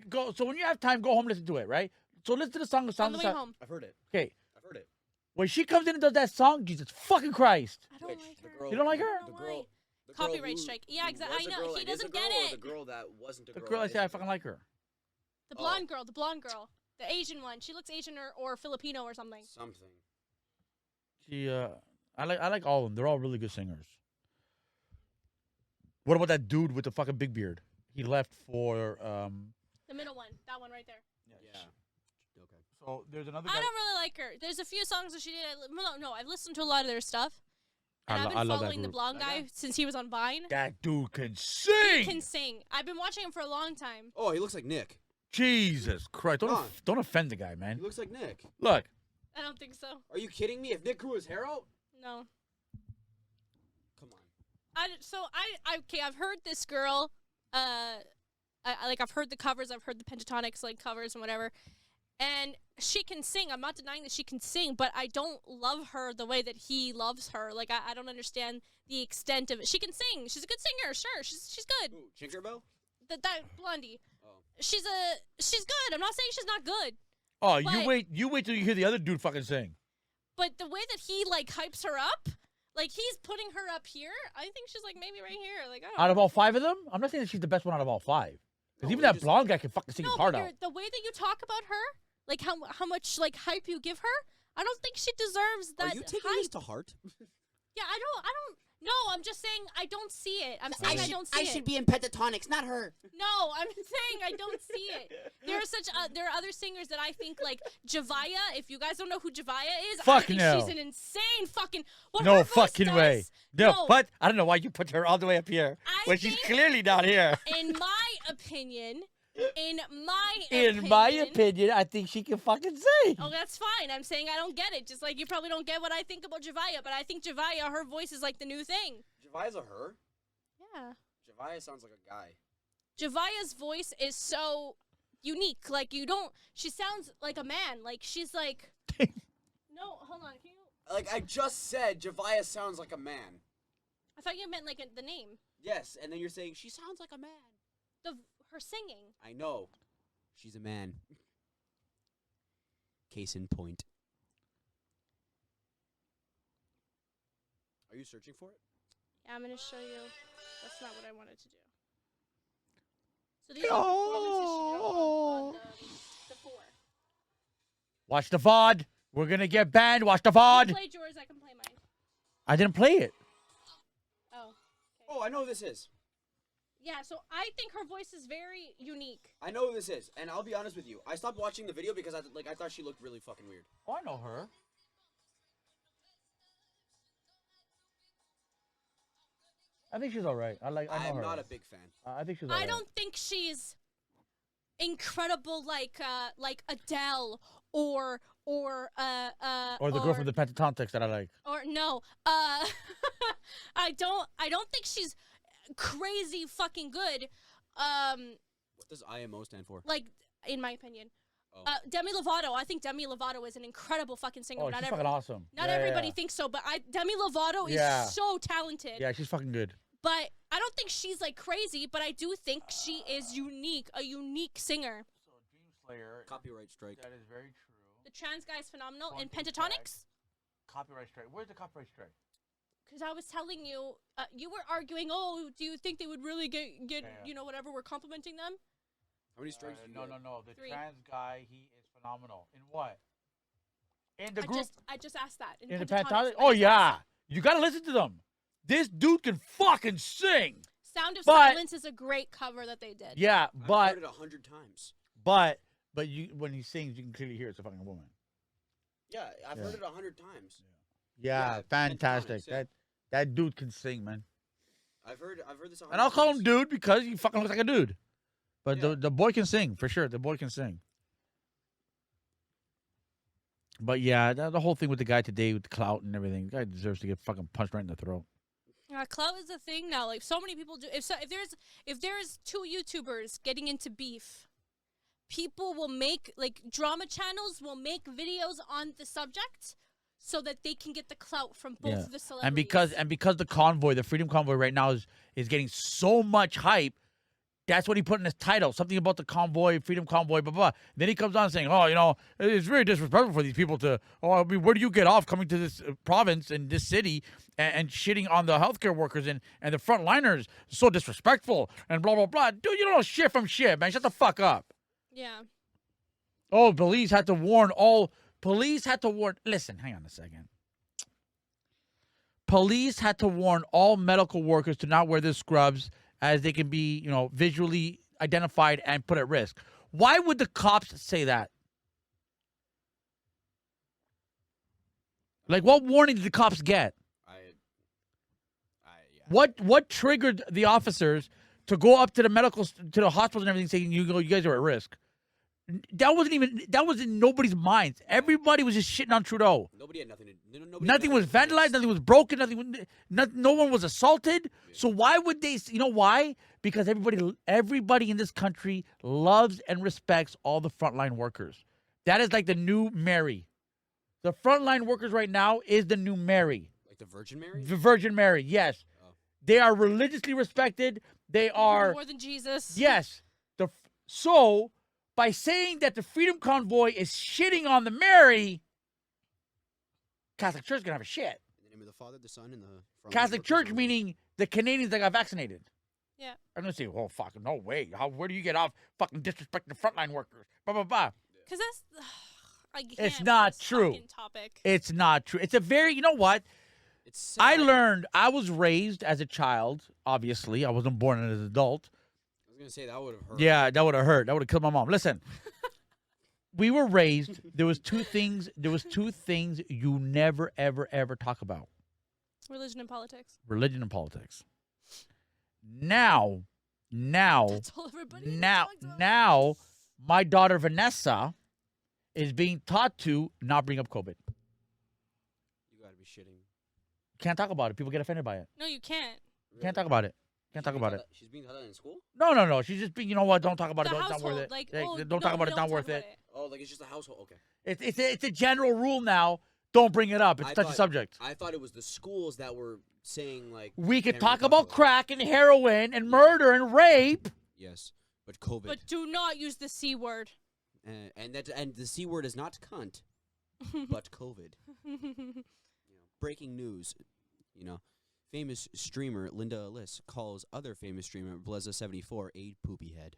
go. So when you have time, go home, listen to it. Right. So listen to the song. on Sound the way sound- home. I've heard it. Okay. I've heard it. When she comes in and does that song, Jesus fucking Christ. I don't Which like the her. girl? You don't like her? I The don't girl. like- The girl Copyright who- strike. Yeah, who exactly. was I a know. girl He that is a doesn't girl get or it. The girl that wasn't a The girl. girl I that say I is a fucking girl? like her. The blonde girl. The blonde girl. The Asian one. She looks Asian or Filipino or something. Something. She I like all of them. They're all really good singers. What about that dude with the fucking big beard? He left for The middle one. That one right there. Yeah. Okay. So there's another I guy. don't really like her. There's a few songs that she did. No, I've listened to a lot of their stuff. And I I've been love that following the group. blonde guy since he was on Vine. That dude can He sing. can sing. I've been watching him for a long time. Oh, he looks like Nick. Jesus Christ! Don't Huh. don't offend the guy, He man. looks like Nick. Look, I don't think so. Are you kidding me? If Nick grew his hair out? No. Come on. Okay, I've heard this girl. I've heard the covers. I've heard the Pentatonics like covers and whatever. And she can sing. I'm not denying that she can sing, but I don't love her the way that he loves her. Like I don't understand the extent of it. She can sing. She's a good singer. Sure, she's good. Ooh, Tinkerbell? That Blondie. Oh. She's good. I'm not saying she's not good. oh, But- you wait till you hear the other dude fucking sing. But the way that he like hypes her up, like he's putting her up here. I think she's like maybe right here. Like I don't Out know. of all 5 of them, I'm not saying that she's the best one out of all 5. Because No, even they that just- blonde guy can fucking sing his No, heart but out. the way that you talk about her, like how much like hype you give her, I don't think she deserves that Are you taking hype. this to heart? Yeah, I don't. No, I'm just saying I don't see it. I'm saying I don't see it. I should be in pentatonics, not her. No, I'm saying I don't see it. There are other singers that I think like Javaya. If you guys don't know who Javaya is, I think no. she's an insane fucking. What No her voice fucking does, way. No, no. what? I don't know why you put her all the way up here I when she's think- clearly not here. In my opinion, In my opinion, I think she can fucking sing. Oh, that's fine. I'm saying I don't get it. Just like you probably don't get what I think about Javaya, but I think Javaya, her voice is like the new thing. Javaya's a her? Yeah. Javaya sounds like a guy. Javaya's voice is so unique. Like she sounds like a man. Like she's like. No, hold on. Can you? Like I just said, Javaya sounds like a man. I thought you meant like the name. Yes, and then you're saying she sounds like a man. Her singing. I know. She's a man. Case in point. Are you searching for it? Yeah, I'm gonna show you. That's not what I wanted to do. So these are performances the four. Watch the VOD. We're going to get banned. Watch the You VOD. play yours, I can play mine. I didn't play it. Oh. Oh, I know who this is. Yeah, so I think her voice is very unique. I know who this is, and I'll be honest with you. I stopped watching the video because I thought she looked really fucking weird. Oh, I know her. I think she's all right. I know I'm her. not a big fan. I think she's all right. I don't think she's incredible like Adele or Or the girl from the Pentatonics that I like. or no. I don't think she's crazy fucking good. What does IMO stand for? Like in my opinion. Oh. Demi Lovato. I think Demi Lovato is an incredible fucking singer. Oh, she's fucking awesome. Not Yeah, everybody yeah. thinks so, but Demi Lovato Yeah. is so talented. Yeah, she's fucking good. But I don't think she's like crazy, but I do think she is unique, a unique singer. So Dream Slayer. Copyright strike. That is very true. The trans guy is phenomenal. In Funky Pentatonics, Copyright strike. Where's the copyright strike? because I was telling you, you were arguing, oh, do you think they would really get Yeah. you know, whatever, we're complimenting them? How many strikes do you get? No. The 3. trans guy, he is phenomenal. In what? In the group. I just asked that. In the Pentatonics, Pentatonics? I Oh, just yeah. asked You got to listen to them. This dude can fucking sing. Sound of But- Silence is a great cover that they did. Yeah, I've but heard it 100 times. but you when he sings, you can clearly hear it's a fucking woman. Yeah, I've Yeah. heard it 100 times. Yeah, Yeah, fantastic. Pentatonics, yeah. That dude can sing, man. I've heard this 100 And I'll call him times. dude because he fucking looks like a dude. But Yeah. the boy can sing for sure. The boy can sing. But yeah, the whole thing with the guy today with the clout and everything, the guy deserves to get fucking punched right in the throat. Clout is a thing now. Like so many people do. If there's 2 YouTubers getting into beef, people will make like drama channels will make videos on the subject so that they can get the clout from both Yeah. of the celebrities. And because the convoy, the Freedom Convoy right now is getting so much hype, that's what he put in his title. Something about the convoy, Freedom Convoy, blah, blah, blah. Then he comes on saying, oh, you know, it's very disrespectful for these people to, oh, I mean, where do you get off coming to this province and this city and shitting on the healthcare workers and the frontliners? So disrespectful and blah, blah, blah. Dude, you don't know shit from shit, man. Shut the fuck up. yeah. Oh, police had to warn listen, hang on a second. Police had to warn all medical workers to not wear their scrubs as they can be, you know, visually identified and put at risk. Why would the cops say that? Like, what warning did the cops get? Yeah. What triggered the officers to go up to the hospitals and everything saying, you guys are at risk? That was in nobody's minds. Everybody was just shitting on Trudeau. Nobody had nothing to. Nobody Nothing was vandalized. Nothing was broken. No one was assaulted. So why would they? You know why? Because everybody in this country loves and respects all the frontline workers. That is like the new Mary. The frontline workers right now is the new Mary. Like the Virgin Mary. The Virgin Mary. Yes, they are religiously respected. They are more than Jesus. yes. So by saying that the Freedom Convoy is shitting on the Mary, Catholic Church is gonna have a shit. In the name of the Father, the Son, and the frontline Catholic workers Church only. meaning the Canadians that got vaccinated. Yeah. I'm gonna say, oh fuck, no way. Where do you get off fucking disrespecting the frontline workers? Blah blah blah. Because that's I can't It's with not this true. fucking topic. It's not true. It's a very, you know what? It's sad. I learned. I was raised as a child. Obviously, I wasn't born as an adult. I was gonna say that would have hurt. Yeah, that would have hurt. That would have killed my mom. Listen, we were raised. There was two things. There was two things you never, ever, ever talk about: Religion and politics. religion and politics. Now, That's all everybody talks about. now, my daughter Vanessa is being taught to not bring up COVID. You gotta be shitting. Can't talk about it. People get offended by it. No, you can't. Can't talk about it. Can't talk about it. She's being taught that in school. No. She's just being. You know what? Don't talk about The it. Don't, not worth household, it. like, Hey, oh, don't no, talk about it. don't Not talk worth about it. Oh, like it's just a household. Okay. It's a general rule now. Don't bring it up. It's a touchy subject. I thought it was the schools that were saying like. We could can't talk really about crack and heroin and murder and rape. Yes, but COVID. But do not use the C word. and the C word is not cunt, but COVID. Breaking news. Famous streamer Linda Alice calls other famous streamer Blezza74 a poopy head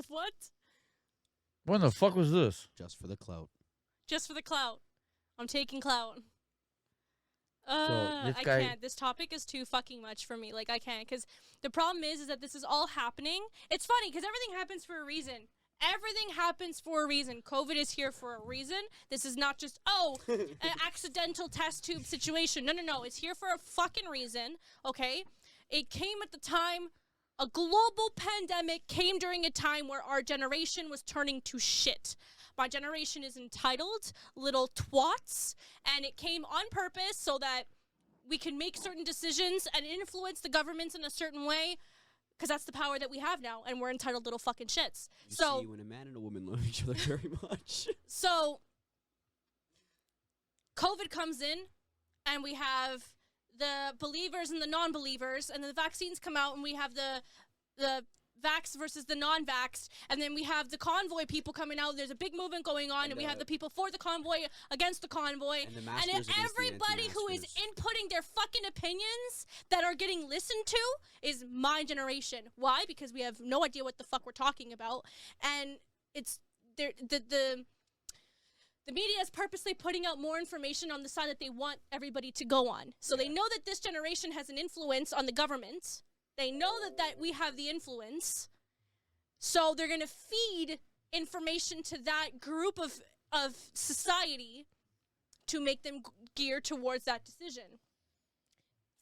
What? When the fuck was this? just for the clout. Just for the clout. I'm taking clout. this I guy- can't. This topic is too fucking much for me. Like, I can't. Because the problem is that this is all happening. It's funny because everything happens for a reason. Everything happens for a reason. COVID is here for a reason. This is not just, an accidental test tube situation. No. It's here for a fucking reason, okay? It came at the time, a global pandemic came during a time where our generation was turning to shit. My generation is entitled little twats, and it came on purpose so that we can make certain decisions and influence the governments in a certain way. Because that's the power that we have now, and we're entitled little fucking shits. You So, see, when a man and a woman love each other very much. so COVID comes in, and we have the believers and the non-believers, and then the vaccines come out, and we have the vax versus the non-vaxxed, and then we have the convoy people coming out. There's a big movement going on, and we have the people for the convoy against the convoy, And the and maskers then against the everybody who is anti-maskers. inputting their fucking opinions that are getting listened to is my generation. Why? Because we have no idea what the fuck we're talking about, and it's there. The media is purposely putting out more information on the side that they want everybody to go on. So they know that this generation has an influence on the government. They know that we have the influence. So they're going to feed information to that group of society to make them gear towards that decision.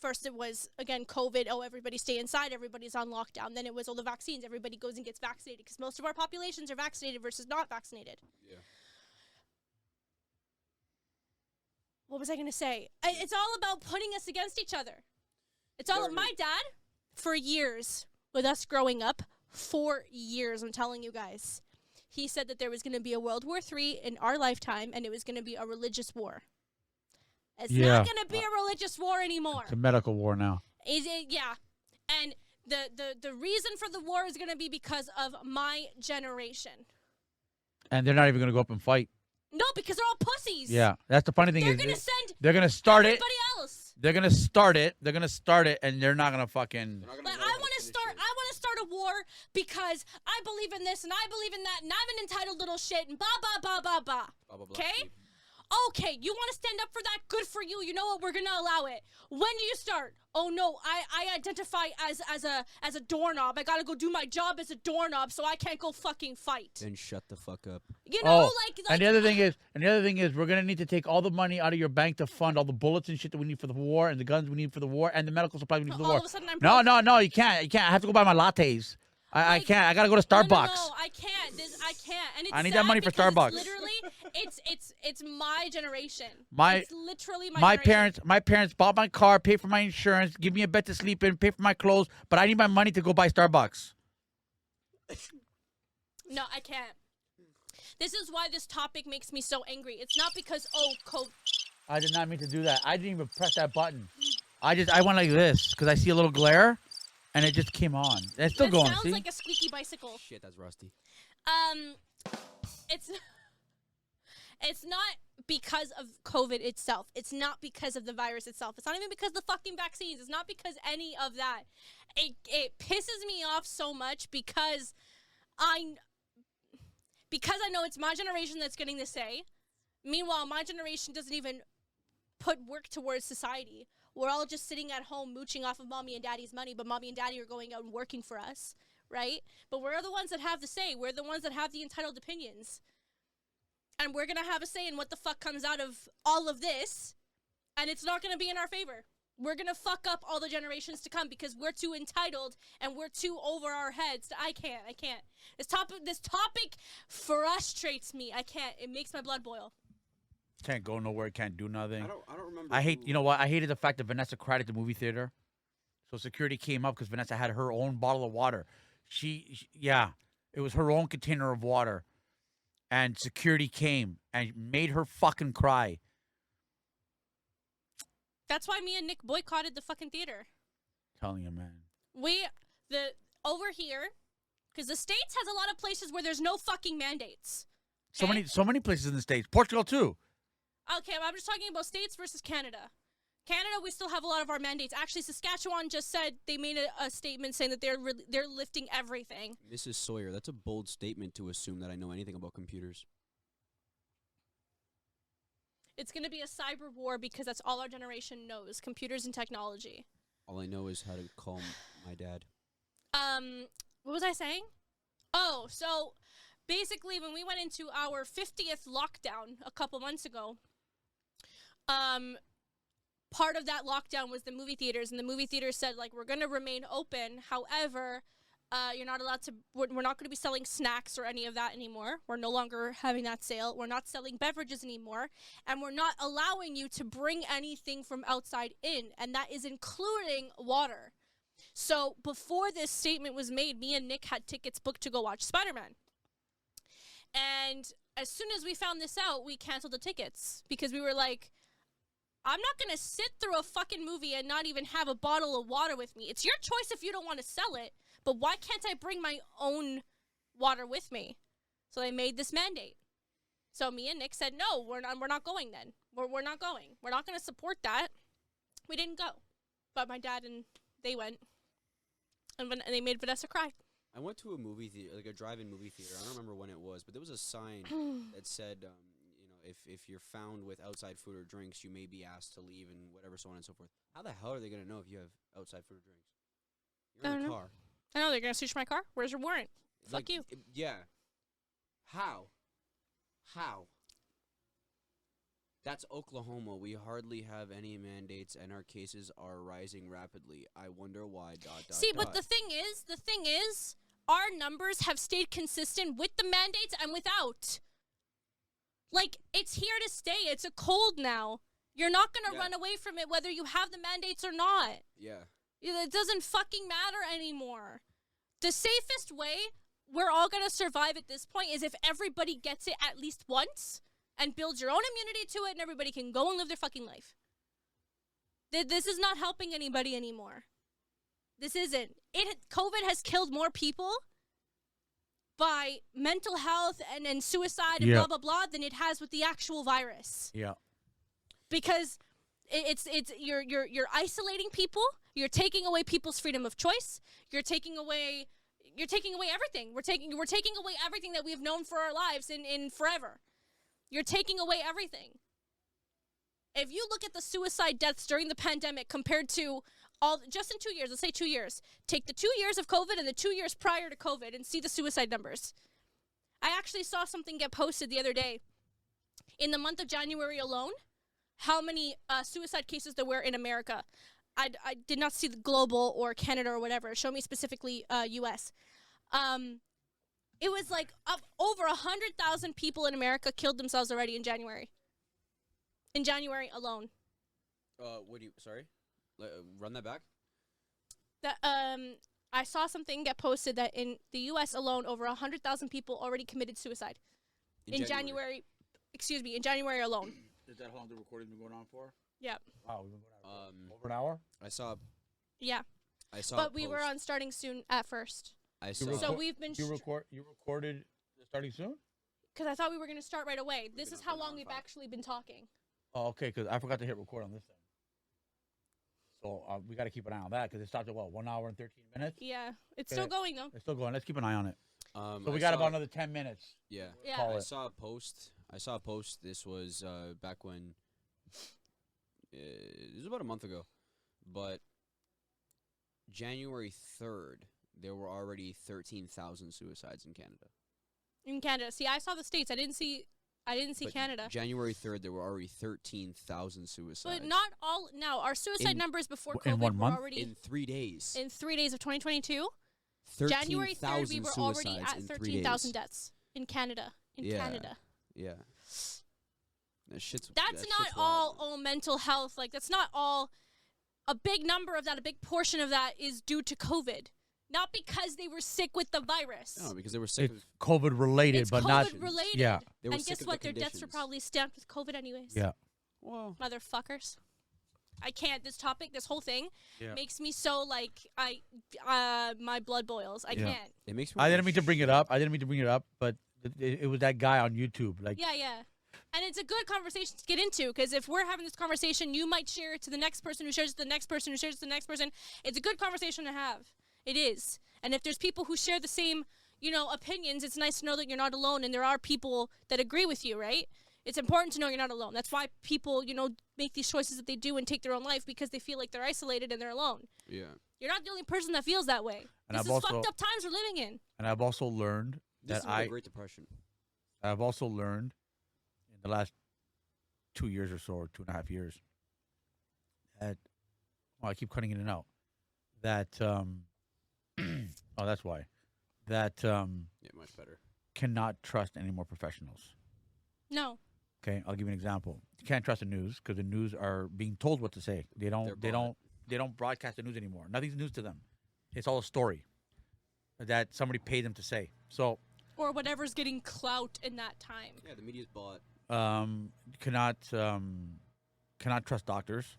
First it was, again, COVID. Oh, everybody stay inside. Everybody's on lockdown. Then it was, the vaccines. Everybody goes and gets vaccinated because most of our populations are vaccinated versus not vaccinated. Yeah. What was I going to say? It's all about putting us against each other. It's all Government. my dad, for years, with us growing up, 4 years, I'm telling you guys, he said that there was going to be a World War III in our lifetime, and it was going to be a religious war. It's Yeah. not going to be a religious war anymore. It's a medical war now. Is it? Yeah. And the reason for the war is going to be because of my generation. And they're not even going to go up and fight. No, because they're all pussies. Yeah. That's the funny thing They're is going to send they're going to start it. everybody else. They're going to start it. They're going to start it, and they're not going to fucking... They're not gonna Like, know I how want to finish start. it. I want to start a war because I believe in this and I believe in that, and I'm an entitled little shit and blah blah blah blah blah. Blah, blah, blah. Okay? Okay, you want to stand up for that? Good for you. You know what? We're gonna allow it. When do you start? Oh no, I identify as a doorknob. I gotta go do my job as a doorknob, so I can't go fucking fight. Then shut the fuck up. You know, Oh, like and the other thing is, we're gonna need to take all the money out of your bank to fund all the bullets and shit that we need for the war, and the guns we need for the war, and the medical supplies we need for the all war. of a sudden I'm No, broke. you can't. I have to go buy my lattes. I Like, can't. I gotta go to Starbucks. No, I can't. I can't. And it's I need sad that money for because Starbucks. It's literally, it's my generation. My- it's literally my My generation. parents bought my car, paid for my insurance, give me a bed to sleep in, pay for my clothes, but I need my money to go buy Starbucks. No, I can't. This is why this topic makes me so angry. It's not because, COVID. I did not mean to do that. I didn't even press that button. I went like this because I see a little glare, and it just came on. It's still That going. sounds See? like a squeaky bicycle. Shit, that's rusty. It's not because of COVID itself. It's not because of the virus itself. It's not even because of the fucking vaccines. It's not because any of that. It pisses me off so much because I know it's my generation that's getting the say. Meanwhile, my generation doesn't even put work towards society. We're all just sitting at home mooching off of mommy and daddy's money, but mommy and daddy are going out and working for us, right? But we're the ones that have the say. We're the ones that have the entitled opinions. And we're going to have a say in what the fuck comes out of all of this, and it's not going to be in our favor. We're going to fuck up all the generations to come because we're too entitled and we're too over our heads. I can't. This topic frustrates me. I can't. It makes my blood boil. Can't go nowhere. Can't do nothing. I don't remember. I hate. You know what? I hated the fact that Vanessa cried at the movie theater. So security came up because Vanessa had her own bottle of water. Yeah, it was her own container of water, and security came and made her fucking cry. That's why me and Nick boycotted the fucking theater. Telling you, man. Over here, because the States has a lot of places where there's no fucking mandates. So okay? many places in the States. Portugal too. Okay, I'm just talking about States versus Canada. Canada, we still have a lot of our mandates. Actually, Saskatchewan just said they made a statement saying that they're lifting everything. Mrs. Sawyer, that's a bold statement to assume that I know anything about computers. It's going to be a cyber war because that's all our generation knows, computers and technology. All I know is how to call my dad. What was I saying? Oh, so basically when we went into our 50th lockdown a couple months ago, part of that lockdown was the movie theaters, and the movie theaters said, like, we're going to remain open. However, you're not allowed to, we're not going to be selling snacks or any of that anymore. We're no longer having that sale. We're not selling beverages anymore. And we're not allowing you to bring anything from outside in. And that is including water. So before this statement was made, me and Nick had tickets booked to go watch Spider-Man. And as soon as we found this out, we canceled the tickets because we were like, I'm not going to sit through a fucking movie and not even have a bottle of water with me. It's your choice if you don't want to sell it, but why can't I bring my own water with me? So they made this mandate. So me and Nick said, no, we're not going then. We're not going. We're not going to support that. We didn't go. But my dad and they went. And they made Vanessa cry. I went to a movie theater, like a drive-in movie theater. I don't remember when it was, but there was a sign that said, if you're found with outside food or drinks, you may be asked to leave and whatever, so on and so forth. How the hell are they going to know if you have outside food or drinks? You're in the car. I know, they're going to search my car. Where's your warrant? Fuck you. Yeah. How? That's Oklahoma. We hardly have any mandates, and our cases are rising rapidly. I wonder why, See, but the thing is, our numbers have stayed consistent with the mandates and without. Like, it's here to stay. It's a cold now. You're not going to run away from it whether you have the mandates or not. Yeah. It doesn't fucking matter anymore. The safest way we're all going to survive at this point is if everybody gets it at least once and builds your own immunity to it and everybody can go and live their fucking life. This is not helping anybody anymore. This isn't. COVID has killed more people by mental health and suicide and blah, blah, blah than it has with the actual virus. Yeah. Because you're isolating people. You're taking away people's freedom of choice. You're taking away everything. We're taking away everything that we've known for our lives in forever. You're taking away everything. If you look at the suicide deaths during the pandemic compared to just in 2 years, let's say 2 years, take the 2 years of COVID and the 2 years prior to COVID and see the suicide numbers. I actually saw something get posted the other day. In the month of January alone, how many suicide cases there were in America. I did not see the global or Canada or whatever. Show me specifically U.S. It was like over 100,000 people in America killed themselves already in January. In January alone. Sorry? Run that back? That I saw something get posted that in the U.S. alone, over 100,000 people already committed suicide. In January alone. Is that how long the recording's been going on for? Yeah. Wow, we've been going on for over an hour? Yeah. But we were on starting soon at first. So we've been... You recorded starting soon? Because I thought we were going to start right away. This is how long we've actually been talking. Oh, okay, because I forgot to hit record on this thing. So we got to keep an eye on that because it stopped at, 1 hour and 13 minutes? Yeah. It's still going, though. It's still going. Let's keep an eye on it. So we I got saw- about another 10 minutes. Yeah. Yeah. I saw a post. This was back when it was about a month ago, but January 3rd, there were already 13,000 suicides in Canada. In Canada. See, I saw the States. I didn't see But Canada. January 3rd, there were already 13,000 suicides. But not all. Now, our suicide In- numbers before in COVID 1 were month? already in 3 days. in 3 days of 2022. January 3rd, we 13,000 were already suicides at in 3 13,000 days. deaths in Canada. In Yeah. Canada. Yeah. That's that not shit's all wild. mental health. Like, that's not all. A big number of that, a big portion of that is due to COVID. Not because they were sick with the virus. No, because they were sick It's of COVID related, It's but COVID not. related. Yeah. They were And sick guess of what? the Their deaths were conditions. probably stamped with COVID anyways. Yeah. Well, Motherfuckers. I can't. This topic, this whole thing, Yeah. makes me so like my blood boils. I Yeah. can't. it makes me I didn't wish- mean to bring it up. But it was that guy on YouTube. Like, Yeah. And it's a good conversation to get into because if we're having this conversation, you might share it to the next person who shares it to the next person who shares it to the next person. It's a good conversation to have. It is. And if there's people who share the same, opinions, it's nice to know that you're not alone and there are people that agree with you, right? It's important to know you're not alone. That's why people, make these choices that they do and take their own life because they feel like they're isolated and they're alone. Yeah. You're not the only person that feels that way. And This I've is also- fucked up times we're living in. and I've also learned This is that the Great Depression. I've also learned in the last 2 years or so, or 2.5 years, that I keep cutting in and out. That oh, that's why. That Yeah, much better. cannot trust any more professionals. No. Okay, I'll give you an example. You can't trust the news because the news are being told what to say. They They're don't broadcast the news anymore. Nothing's news to them. It's all a story that somebody paid them to say. So Or whatever's getting clout in that time. Yeah, the media's bought. cannot trust doctors.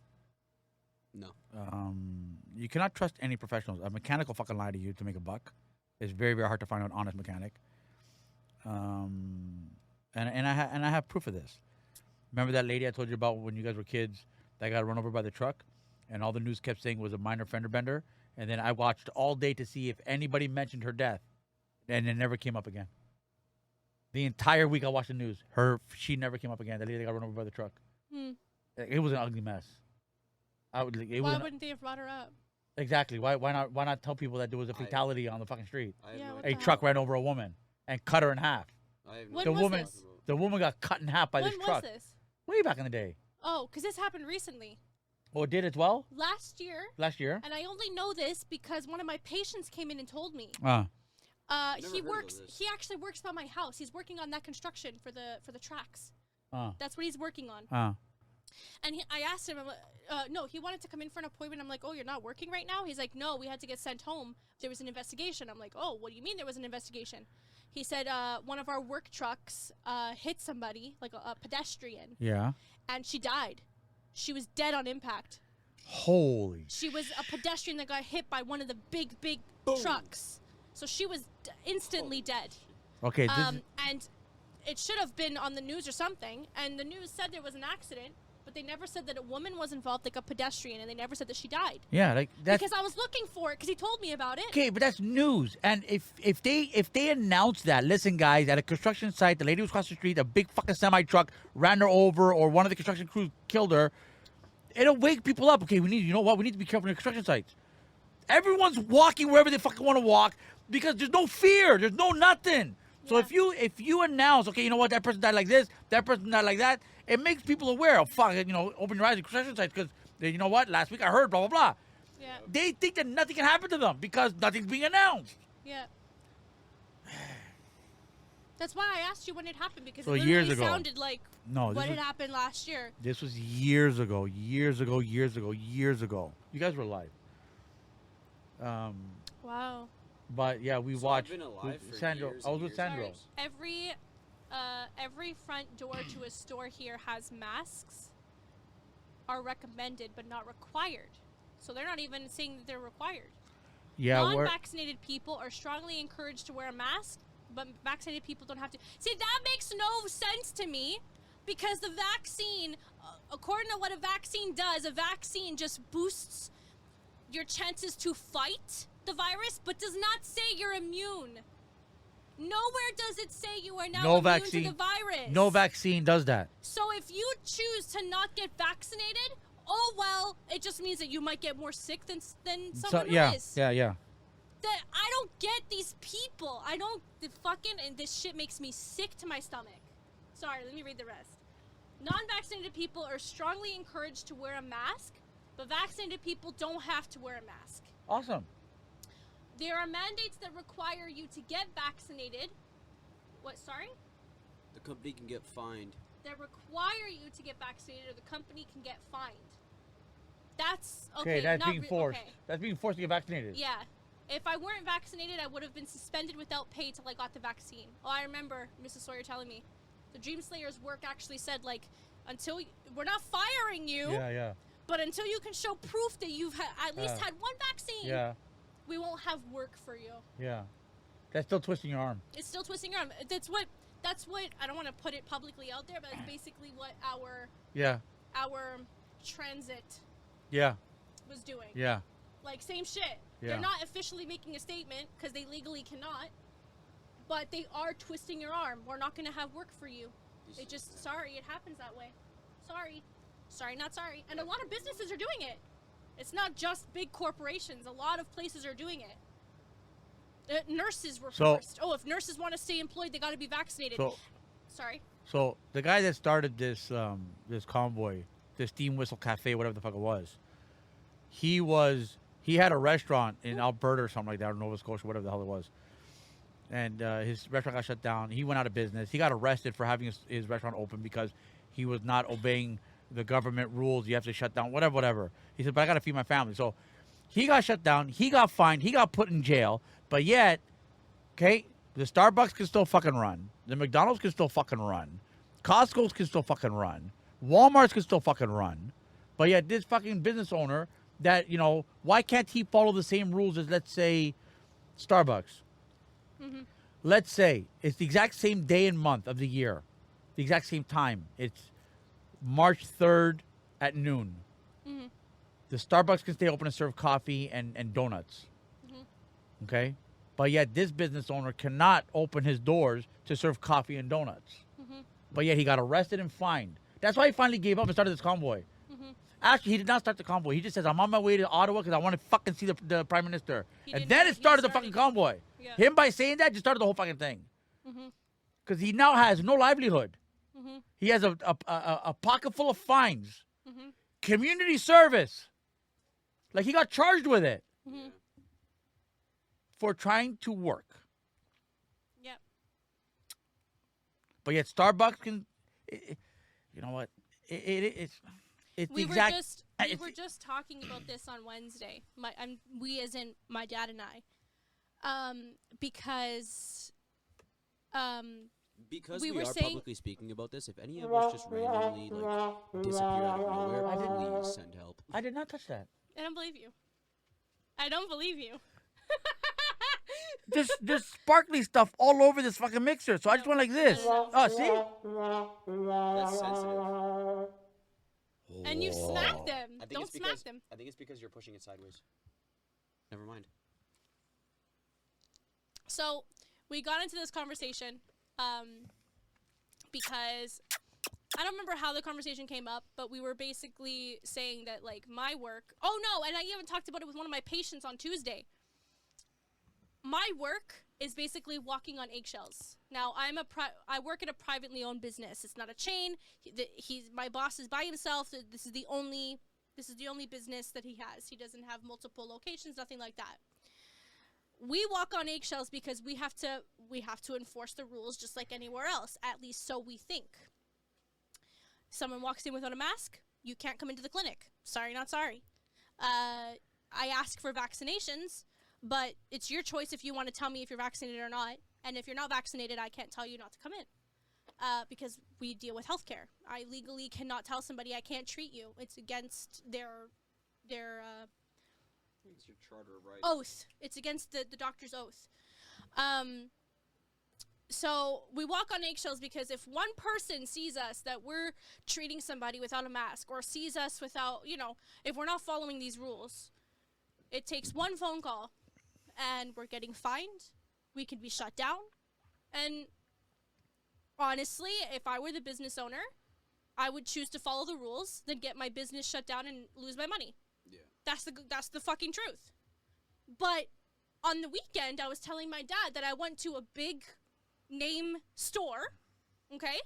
No. You cannot trust any professionals. A mechanic will fucking lie to you to make a buck. It's very, very hard to find an honest mechanic. And I have proof of this. Remember that lady I told you about when you guys were kids that got run over by the truck, and all the news kept saying was a minor fender bender. And then I watched all day to see if anybody mentioned her death, and it never came up again. The entire week I watched the news. She never came up again. The lady that got run over by the truck. It was an ugly mess. Why wouldn't they have brought her up? Exactly. Why not tell people that there was a fatality on the fucking street? I have Yeah, no what A idea. the truck ran over a woman and cut her in half. I have no When The was woman, this? the woman got cut in half by When this was truck this? way back in the day. Oh, because this happened recently. Oh, it did as well Last year. last year. And I only know this because one of my patients came in and told me. Uh, Never He heard of works. this. He actually works by my house. He's working on that construction for the tracks. uh, That's what he's working on. And I asked him, I'm like, no, he wanted to come in for an appointment. I'm like, oh, you're not working right now? He's like, no, we had to get sent home. There was an investigation. I'm like, oh, what do you mean there was an investigation? He said one of our work trucks hit somebody, like a pedestrian, yeah. and she died. She was dead on impact. Holy. She was a pedestrian that got hit by one of the big trucks. So she was instantly dead. Okay. And it should have been on the news or something. And the news said there was an accident, but they never said that a woman was involved, like a pedestrian, and they never said that she died. Yeah, like that's Because I was looking for it, because he told me about it. okay, but that's news. And if they announce that, listen, guys, at a construction site, the lady was across the street, a big fucking semi truck ran her over, or one of the construction crews killed her. It'll wake people up. Okay, we need to be careful in construction sites. Everyone's walking wherever they fucking want to walk because there's no fear, there's no nothing. So Yeah. if you announce, okay, you know what, that person died like this, that person died like that, it makes people aware of open your eyes in construction sites because you know what, last week I heard blah blah blah. Yeah, They think that nothing can happen to them because nothing's being announced. yeah. That's why I asked you when it happened, because So it years literally ago. sounded like No, this what had was, happened last year. this was years ago. You guys were alive. Wow. But yeah, we So I've watched been alive for Sandro. years I was and with years Sandro. and years. Every front door to a store here has masks. Are recommended but not required. So they're not even saying that they're required. Yeah, we're Non-vaccinated people are strongly encouraged to wear a mask, but vaccinated people don't have to. See, that makes no sense to me, because the vaccine, according to what a vaccine does, a vaccine just boosts your chances to fight the virus, but does not say you're immune. Nowhere does it say you are now no immune vaccine. to the virus. No vaccine does that. So if you choose to not get vaccinated, oh well, it just means that you might get more sick than So someone who yeah, is. yeah. That I don't get these people. I don't the fucking and this shit makes me sick to my stomach. Sorry, let me read the rest. Non-vaccinated people are strongly encouraged to wear a mask, but vaccinated people don't have to wear a mask. Awesome. There are mandates that require you to get vaccinated. What, sorry? The company can get fined. That require you to get vaccinated or the company can get fined. That's Okay, okay. that's not being forced. Okay. That's being forced to get vaccinated. Yeah. If I weren't vaccinated, I would have been suspended without pay till I got the vaccine. Oh, I remember Mrs. Sawyer telling me. The Dream Slayer's work actually said, like, we're not firing you, Yeah. but until you can show proof that you've at least had one vaccine, Yeah. we won't have work for you. Yeah. That's still twisting your arm. It's still twisting your arm. That's what I don't want to put it publicly out there, but it's basically what our Yeah. transit Yeah. was doing. Yeah. Like, same shit. Yeah. They're not officially making a statement because they legally cannot, but they are twisting your arm. We're not going to have work for you. It just, sorry, it happens that way. Sorry. Sorry, not sorry. And a lot of businesses are doing it. It's not just big corporations. A lot of places are doing it. Nurses were forced. Oh, if nurses want to stay employed, they got to be vaccinated. Sorry. So the guy that started this this convoy, this Steam Whistle Cafe, whatever the fuck it was, he had a restaurant in Alberta or something like that, or Nova Scotia, whatever the hell it was. And his restaurant got shut down. He went out of business. He got arrested for having his restaurant open because he was not obeying the government rules. You have to shut down, whatever. He said, but I got to feed my family. So he got shut down. He got fined. He got put in jail. But yet, okay, the Starbucks can still fucking run. The McDonald's can still fucking run. Costco's can still fucking run. Walmart's can still fucking run. But yet this fucking business owner that, why can't he follow the same rules as, let's say, Starbucks? Mm-hmm. Let's say it's the exact same day and month of the year, the exact same time. It's March 3rd at noon. Mm-hmm. The Starbucks can stay open and serve coffee and donuts. Mm-hmm. Okay? But yet this business owner cannot open his doors to serve coffee and donuts. Mm-hmm. But yet he got arrested and fined. That's why he finally gave up and started this convoy. Mm-hmm. Actually, he did not start the convoy. He just says, I'm on my way to Ottawa because I want to fucking see the Prime Minister. He And didn't then know. it started He the fucking started- convoy. Yeah. Him, by saying that, just started the whole fucking thing. Mm-hmm. Because he now has no livelihood. Mm-hmm. He has a pocket full of fines. Mm-hmm. Community service. Like, he got charged with it Mm-hmm. for trying to work. Yep. But yet Starbucks can, you know what? It's We the were exact. just we it's- were just talking about this on Wednesday. We as in my dad and I, because Because We we, were are saying- publicly speaking about this, if any of us just randomly disappear out of nowhere, please send help. I did not touch that. I don't believe you. I don't believe you. There's sparkly stuff all over this fucking mixer. So I just went like this. Oh, see? That's sensitive. And you smacked them. I think Don't it's smack because, them. I think it's because you're pushing it sideways. Never mind. So we got into this conversation because I don't remember how the conversation came up, but we were basically saying that, like, my work. Oh no, and I even talked about it with one of my patients on Tuesday. My work is basically walking on eggshells. Now I work at a privately owned business. It's not a chain. My boss is by himself. This is the only business that he has. He doesn't have multiple locations, nothing like that. We walk on eggshells because we have to enforce the rules just like anywhere else, at least so we think. Someone walks in without a mask, you can't come into the clinic. Sorry, not sorry. I ask for vaccinations, but it's your choice if you want to tell me if you're vaccinated or not. And if you're not vaccinated, I can't tell you not to come in because we deal with healthcare. I legally cannot tell somebody I can't treat you. It's against their It's your charter right. oath. It's against the doctor's oath. So we walk on eggshells because if one person sees us that we're treating somebody without a mask or sees us without, if we're not following these rules, it takes one phone call and we're getting fined. We could be shut down. And honestly, if I were the business owner, I would choose to follow the rules than get my business shut down and lose my money. Yeah. That's the fucking truth. But on the weekend, I was telling my dad that I went to a big name store. Okay,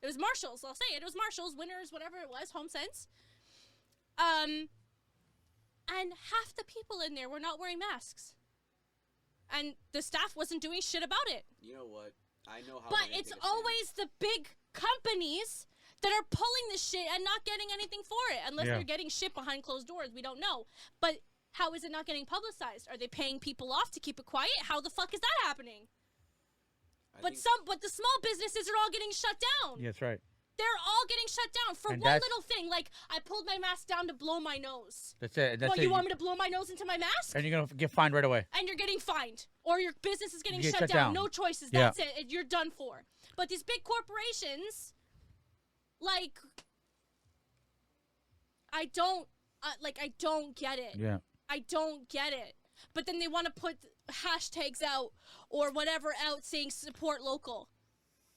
it was Marshalls. I'll say it. It was Marshalls, Winners, whatever it was, HomeSense. And half the people in there were not wearing masks, and the staff wasn't doing shit about it. You know what? I know how. But it's always the big companies that are pulling this shit and not getting anything for it, unless Yeah. they're getting shit behind closed doors. We don't know. But how is it not getting publicized? Are they paying people off to keep it quiet? How the fuck is that happening? But the small businesses are all getting shut down. Yeah, that's right. They're all getting shut down for And one that's- little thing. Like, I pulled my mask down to blow my nose. That's it. That's What, it. you want me to blow my nose into my mask? And you're gonna get fined right away. And you're getting fined. Or your business is getting You get shut shut down. down. No choices. Yeah. That's it. You're done for. But these big corporations, like, I don't get it. Yeah. I don't get it. But then they want to put hashtags out or whatever out saying support local.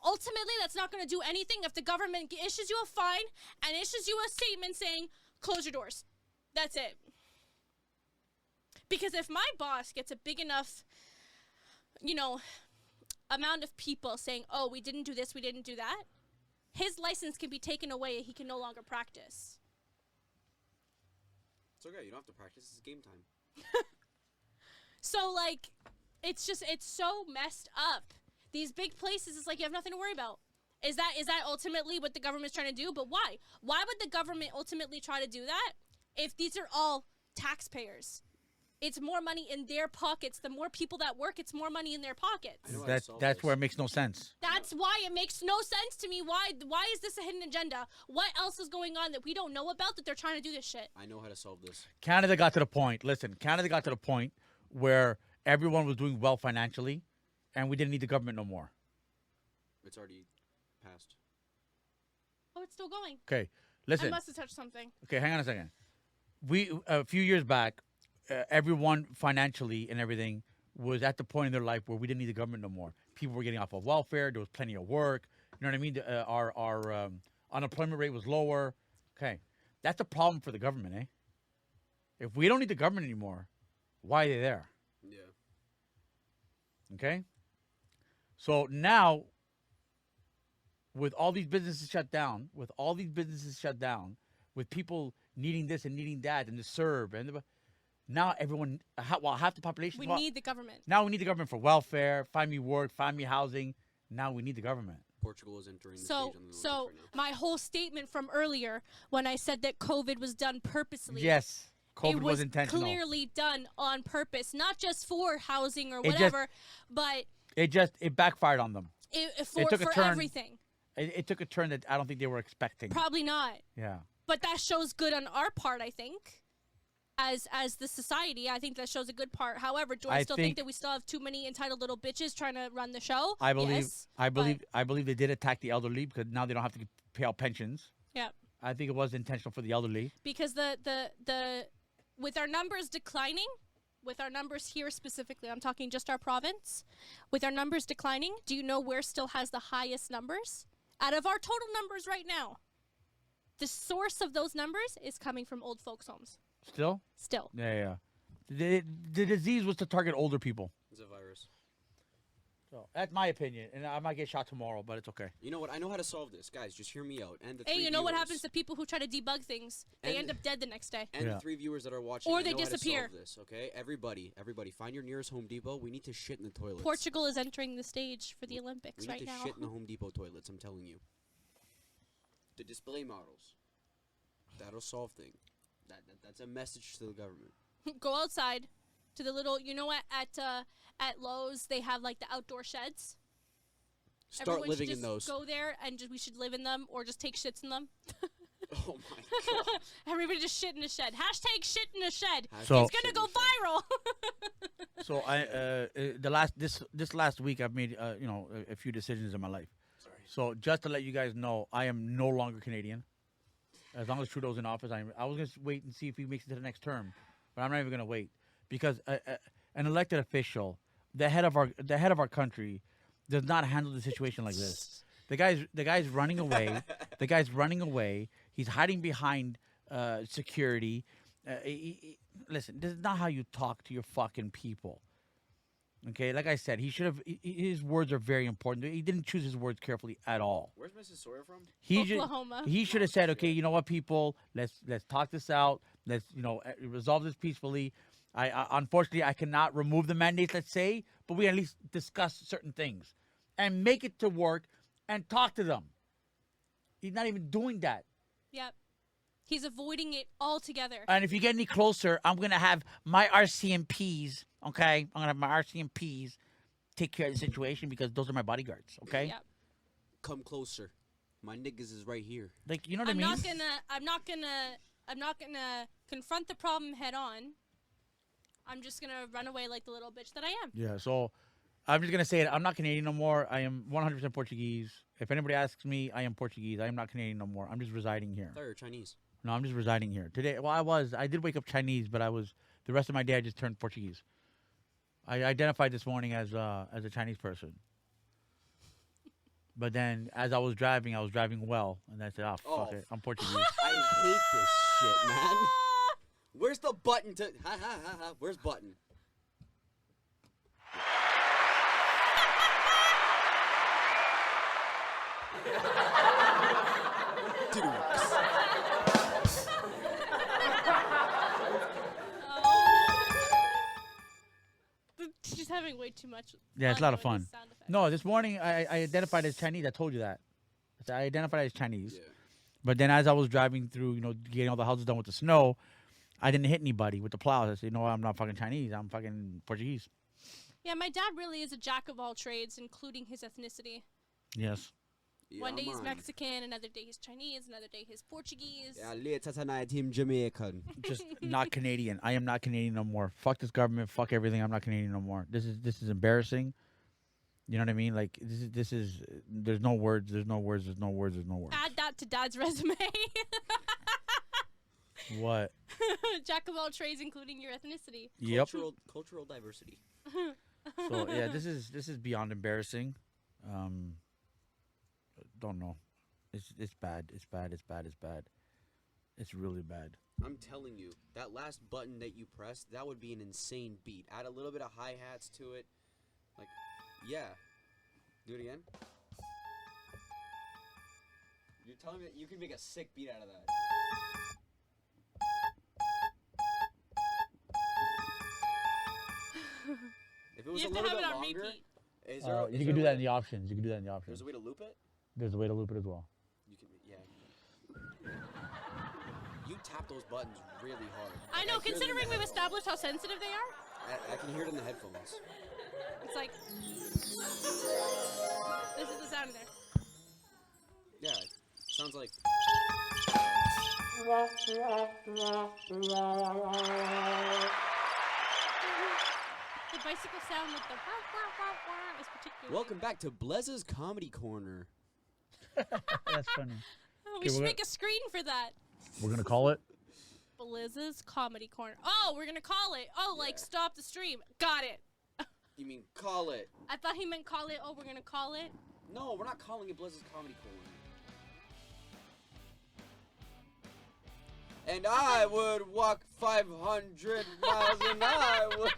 Ultimately, that's not going to do anything if the government issues you a fine and issues you a statement saying, close your doors. That's it. Because if my boss gets a big enough, amount of people saying, oh, we didn't do this, we didn't do that, his license can be taken away and he can no longer practice. It's okay. You don't have to practice. It's game time. So, like, it's so messed up. These big places, it's like you have nothing to worry about. Is that ultimately what the government's trying to do? But why? Why would the government ultimately try to do that if these are all taxpayers? It's more money in their pockets. The more people that work, it's more money in their pockets. I know how to solve That's this. where it makes no sense. That's why it makes no sense to me. Why is this a hidden agenda? What else is going on that we don't know about that they're trying to do this shit? I know how to solve this. Canada got to the point. Listen, Canada got to the point where everyone was doing well financially, and we didn't need the government no more. It's already passed. Oh, it's still going. Okay, I listen. must have touched something. Okay, hang on a second. We a few years back, everyone financially and everything was at the point in their life where we didn't need the government no more. People were getting off of welfare. There was plenty of work. You know what I mean? Our unemployment rate was lower. Okay, that's a problem for the government, eh? If we don't need the government anymore, why are they there? Yeah. Okay? So now, with all these businesses shut down, with people needing this and needing that and to serve, now everyone, half the population. We need the government. Now we need the government for welfare, find me work, find me housing. Now we need the government. Portugal is entering the So, stage on the Olympics so right now. my whole statement from earlier when I said that COVID was done purposely. Yes, COVID it was intentional. clearly done on purpose, not just for housing or just- whatever, but It backfired on them. for took a turn. everything. It took a turn that I don't think they were expecting. Probably not. Yeah. But that shows good on our part, I think. As the society, I think that shows a good part. However, do I still think that we still have too many entitled little bitches trying to run the show? I believe Yes, I believe but- I believe they did attack the elderly because now they don't have to pay out pensions. Yeah. I think it was intentional for the elderly. Because the with our numbers declining, with our numbers here specifically, I'm talking just our province, with our numbers declining, do you know where still has the highest numbers? Out of our total numbers right now, the source of those numbers is coming from old folks' homes. Still? Still. Yeah. The disease was to target older people. It's a virus. So that's my opinion, and I might get shot tomorrow, but it's okay. You know what? I know how to solve this. Guys, just hear me out. And the Hey, three you know what viewers- happens to people who try to debug things? They And- end up dead the next day. And Yeah. the 3 viewers that are watching, Or I they know how to disappear. solve this, okay? Everybody, find your nearest Home Depot. We need to shit in the toilets. Portugal is entering the stage for the Olympics We need right to now. shit in the Home Depot toilets, I'm telling you. The display models. That'll solve things. That's a message to the government. Go outside to the little, at Lowe's they have like the outdoor sheds. Start Everyone living should in just those. Go there and we should live in them or just take shits in them. Oh my god. Everybody just shit in a shed. Hashtag shit in a shed. So- It's gonna go viral. So this last week I've made a few decisions in my life. Sorry. So just to let you guys know, I am no longer Canadian. As long as Trudeau's in office, I was gonna wait and see if he makes it to the next term, but I'm not even gonna wait because an elected official, the head of our country, does not handle the situation like this. The guy's running away. The guy's running away. He's hiding behind security. Listen, this is not how you talk to your fucking people. Okay, like I said, he should have. His words are very important. He didn't choose his words carefully at all. Where's Mrs. Sawyer from? Oklahoma. He should have said, okay, you know what, people, let's talk this out. Let's resolve this peacefully. I unfortunately I cannot remove the mandates, let's say, but we at least discuss certain things and make it to work and talk to them. He's not even doing that. Yep. He's avoiding it altogether. And if you get any closer, I'm gonna have my RCMPs. Okay, I'm gonna have my RCMPs take care of the situation because those are my bodyguards. Okay, Yep. Come closer. My niggas is right here. like you know what I'm I mean? not gonna confront the problem head on. I'm just gonna run away like the little bitch that I am. Yeah. So I'm just gonna say it. I'm not Canadian no more. I am 100% Portuguese. If anybody asks me, I am Portuguese. I am not Canadian no more. I'm just residing here. I thought you were Chinese. No, I'm just residing here today. Well, I did wake up Chinese, but the rest of my day I just turned Portuguese. I identified this morning as a Chinese person. But then, as I was driving well, and I said, "Oh fuck Oh. it, I'm Portuguese." I hate this shit, man. Where's the button to... Ha, ha, ha, ha. Where's button? She's having way too much. Yeah, it's a lot of doing fun. these sound effects. No, this morning I identified as Chinese. I told you that. I identified as Chinese. Yeah. But then, as I was driving through, getting all the houses done with the snow, I didn't hit anybody with the plows. I said, I'm not fucking Chinese. I'm fucking Portuguese. Yeah, my dad really is a jack of all trades, including his ethnicity. Yes. Yeah, One day he's man. Mexican, another day he's Chinese, another day he's Portuguese. Yeah, later tonight, Team Jamaican. Just not Canadian. I am not Canadian no more. Fuck this government. Fuck everything. I'm not Canadian no more. This is embarrassing. You know what I mean? Like this is. There's no words. There's no words. There's no words. There's no words. Add that to dad's resume. What? Jack of all trades, including your ethnicity. Yep. Cultural diversity. So yeah, this is beyond embarrassing. Don't know. It's bad. It's bad. It's bad. It's bad. It's really bad. I'm telling you, that last button that you pressed, that would be an insane beat. Add a little bit of hi-hats to it. Like, yeah. Do it again. You're telling me that you can make a sick beat out of that. If it was You a have to little have bit it on longer, repeat. is there, You can do that in the options. You can do that in the options. There's a way to loop it? There's a way to loop it as well. You can, yeah. You tap those buttons really hard. I know, Like, hear them in considering the we've headphones. established how sensitive they are, I can hear it in the headphones. it's like. This is the sound of there. Yeah, sounds like. The bicycle sound with the wah, wah, wah, wah is particularly. Welcome back to Blez's Comedy Corner. That's funny. Oh, Okay, we should we're make a screen for that. We're gonna call it. Bliz's Comedy Corner. Oh, we're gonna call it. Oh, like Yeah. stop the stream. Got it. You mean call it? I thought he meant call it. Oh, we're gonna call it. No, we're not calling it Blez's Comedy Corner. And I would walk 500 miles and I would...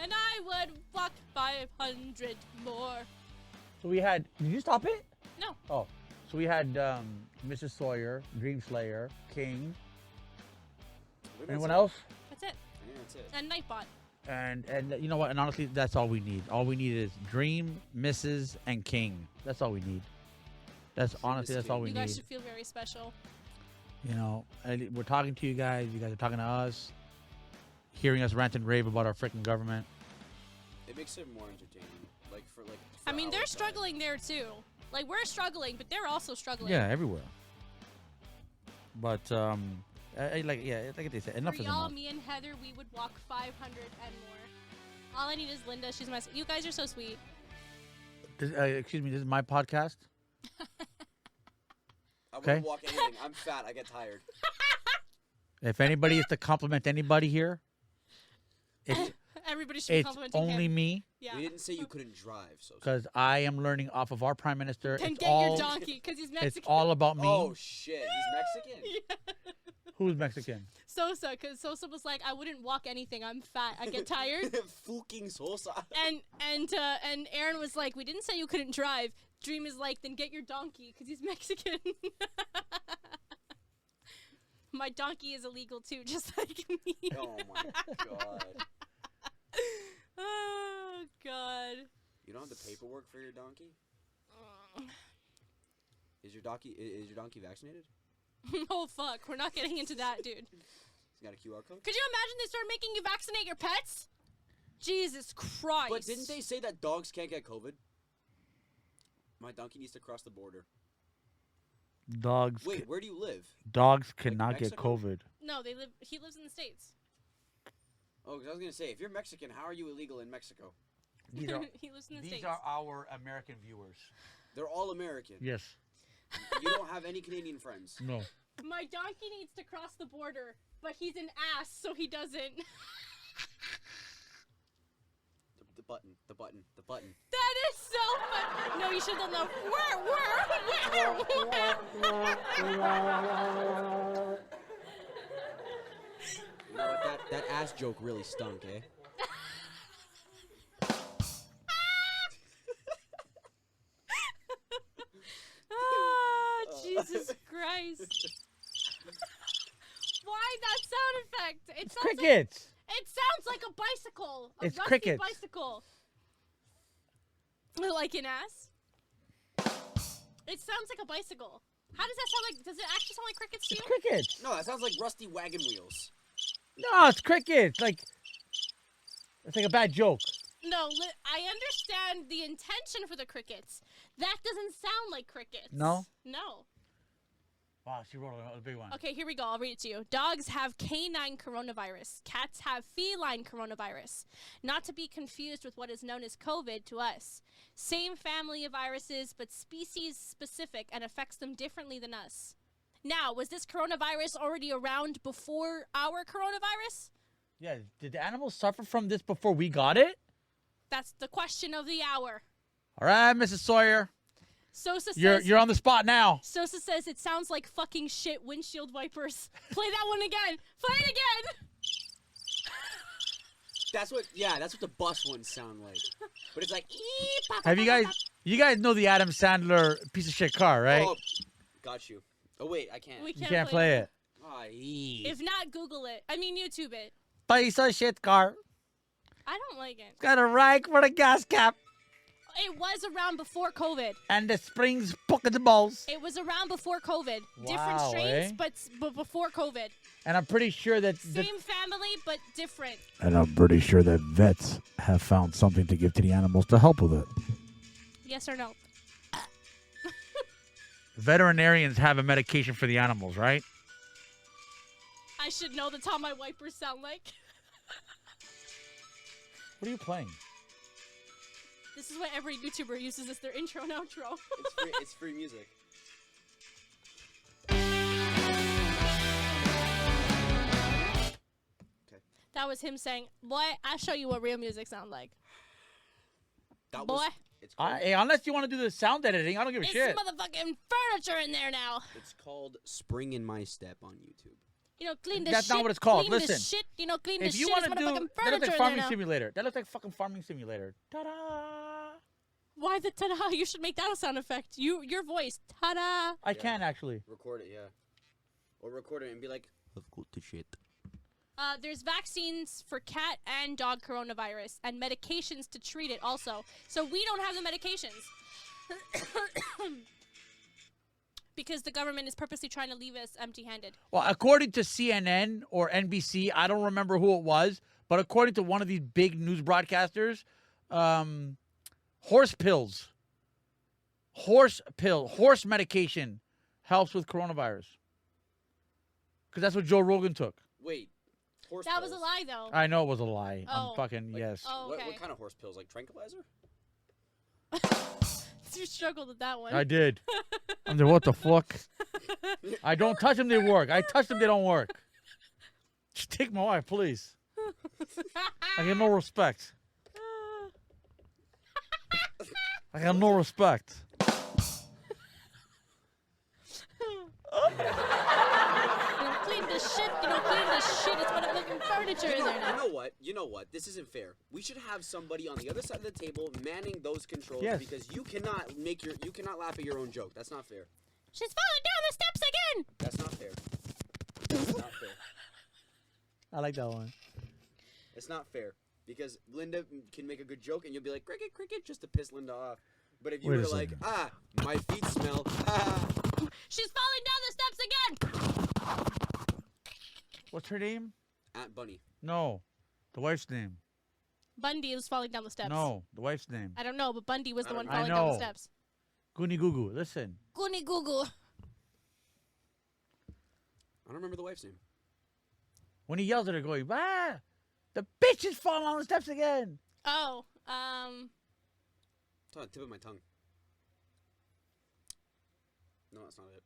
And I would walk 500 more. So we had. Did you stop it? No. Oh, so we had Mrs. Sawyer, Dream Slayer, King. Anyone else? That's it. I think that's it. And Nightbot. And you know what? And honestly, that's all we need. All we need is Dream, Mrs., and King. That's all we need. That's honestly, that's all we You guys need. should feel very special. You know, and we're talking to you guys. You guys are talking to us. Hearing us rant and rave about our freaking government. It makes it more entertaining. Like, for I mean, our they're side. struggling there too. Like, we're struggling, but they're also struggling. Yeah, everywhere. But like they said, enough For is y'all, enough. me and Heather, we would walk 500 and more. All I need is Linda. She's my. You guys are so sweet. Excuse me, this is my podcast. I Okay. wouldn't walk anything. I'm fat. I get tired. If anybody is to compliment anybody here, it's Everybody Everybody should be It's complimenting only him. me Yeah. We didn't say you couldn't drive, so. because I am learning off of our prime minister. Then It's get all your donkey, because he's Mexican. it's all about me. Oh shit, he's Mexican. Who's Mexican? Sosa, because Sosa was like, I wouldn't walk anything. I'm fat. I get tired. Fucking Sosa. And Aaron was like, we didn't say you couldn't drive. Dream is like, then get your donkey, because he's Mexican. My donkey is illegal too, just like me. Oh my god. Oh god. You don't have the paperwork for your donkey? Is your donkey vaccinated? Oh fuck, we're not getting into that, dude. He's got a QR code? Could you imagine they start making you vaccinate your pets? Jesus Christ. But didn't they say that dogs can't get COVID? My donkey needs to cross the border. Dogs. Wait, where do you live? Dogs cannot get Mexico? COVID. No, he lives in the States. Oh, 'cause I was gonna say, if you're Mexican, how are you illegal in Mexico? These are He lives in the these States. are our American viewers. They're all American. Yes. You don't have any Canadian friends. No. My donkey needs to cross the border, but he's an ass, so he doesn't. The button. That is so fun. No, you should have known. You know what? That ass joke really stunk, eh? Ah, Jesus Christ. Why that sound effect? It sounds like, Crickets. it sounds like a bicycle. A It's rusty crickets. bicycle. Like an ass? It sounds like a bicycle. How does that sound like? Does it actually sound like crickets to you? It's crickets. No, that sounds like rusty wagon wheels. No, it's crickets. Like it's like a bad joke. No, I understand the intention for the crickets. That doesn't sound like crickets. No? No. Wow, she wrote a big one. Okay, here we go. I'll read it to you. Dogs have canine coronavirus. Cats have feline coronavirus. Not to be confused with what is known as COVID to us. Same family of viruses, but species specific and affects them differently than us. Now, was this coronavirus already around before our coronavirus? Yeah, did the animals suffer from this before we got it? That's the question of the hour. All right, Mrs. Sawyer. Sosa says You're on the spot now. Sosa says it sounds like fucking shit windshield wipers. Play that one again. Play it again. That's what the bus ones sound like. But it's like, Have you guys know the Adam Sandler piece of shit car, right? Oh, got you. Oh wait, I can't. We You can't play it. Ah, If not, Google it. I mean, YouTube it. Piece of shit car. I don't like it. Got a rag for the gas cap It was around before COVID. and the springs pocket balls. It was around before COVID. Different Wow, strains, eh? but before COVID. And I'm pretty sure that Same family, but different. And I'm pretty sure that vets have found something to give to the animals to help with it. Yes or no? veterinarians have a medication for the animals, right? I should know that's how my wipers sound like. What are you playing? This is what every YouTuber uses as their intro and outro. It's free music. That was him saying, boy, I'll show you what real music sound like. That Boy, was. It's called, Hey, unless you want to do the sound editing, I don't give a it's shit. motherfucking furniture in there now. it's called "Spring in My Step" on YouTube. You know, clean this That's shit. not what it's called. Clean Listen, this shit. You know, clean this If you shit. want It's to do, motherfucking that looks furniture like in there Farming now. Simulator. That looks like fucking Farming Simulator. Ta-da! Why the ta-da? You should make that a sound effect. Your voice. Ta-da! I can actually. Record it, yeah. Or record it and be like, "I've got the shit." There's vaccines for cat and dog coronavirus and medications to treat it also. So we don't have the medications. Because the government is purposely trying to leave us empty-handed. Well, according to CNN or NBC, I don't remember who it was, but according to one of these big news broadcasters, horse medication helps with coronavirus. Because that's what Joe Rogan took. Wait, horse That pills. was a lie, though. I know it was a lie. Oh. I'm fucking, Like- yes. Oh, okay. What kind of horse pills? Like tranquilizer? You struggled with that one. I did. I'm like, what the fuck? I don't touch them, they work. I touch them, they don't work. Just take my wife, please. I got no respect. I got no respect. Clean the shit. You don't clean the shit. It's what I'm making furniture in there You now. know what? You know what? This isn't fair. We should have somebody on the other side of the table manning those controls Yes. because you cannot laugh at your own joke. That's not fair. She's falling down the steps again. That's not fair. That's not fair. I like that one. It's not fair because Linda can make a good joke and you'll be like cricket, cricket, just to piss Linda off. But if you Wait a were like, second. my feet smell, ah, She's falling down the steps again. What's her name? Aunt Bunny. No. The wife's name. Bundy was falling down the steps. No. The wife's name. I don't know, but Bundy was the I one don't know. falling I down the know. steps. Goonie Goo Goo. Listen. Goonie Goo Goo. I don't remember the wife's name. When he yells at her, going, ah! The bitch is falling on the steps again. Oh, It's on the tip of my tongue. No, that's not it.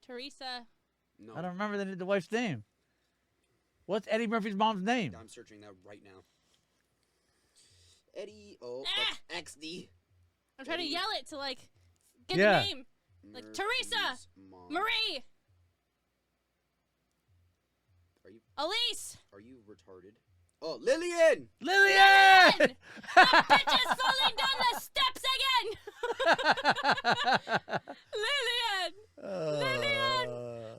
Teresa. No, I don't remember the wife's name. What's Eddie Murphy's mom's name? I'm searching that right now. Eddie. Oh, Ah! that's XD. I'm trying to Eddie. yell it to like get Yeah. the name. Like, Teresa! Murphy's mom. Marie. Elise. Are you retarded? Oh, Lillian! Lillian! Bitch is falling down the steps again. Lillian. Lillian.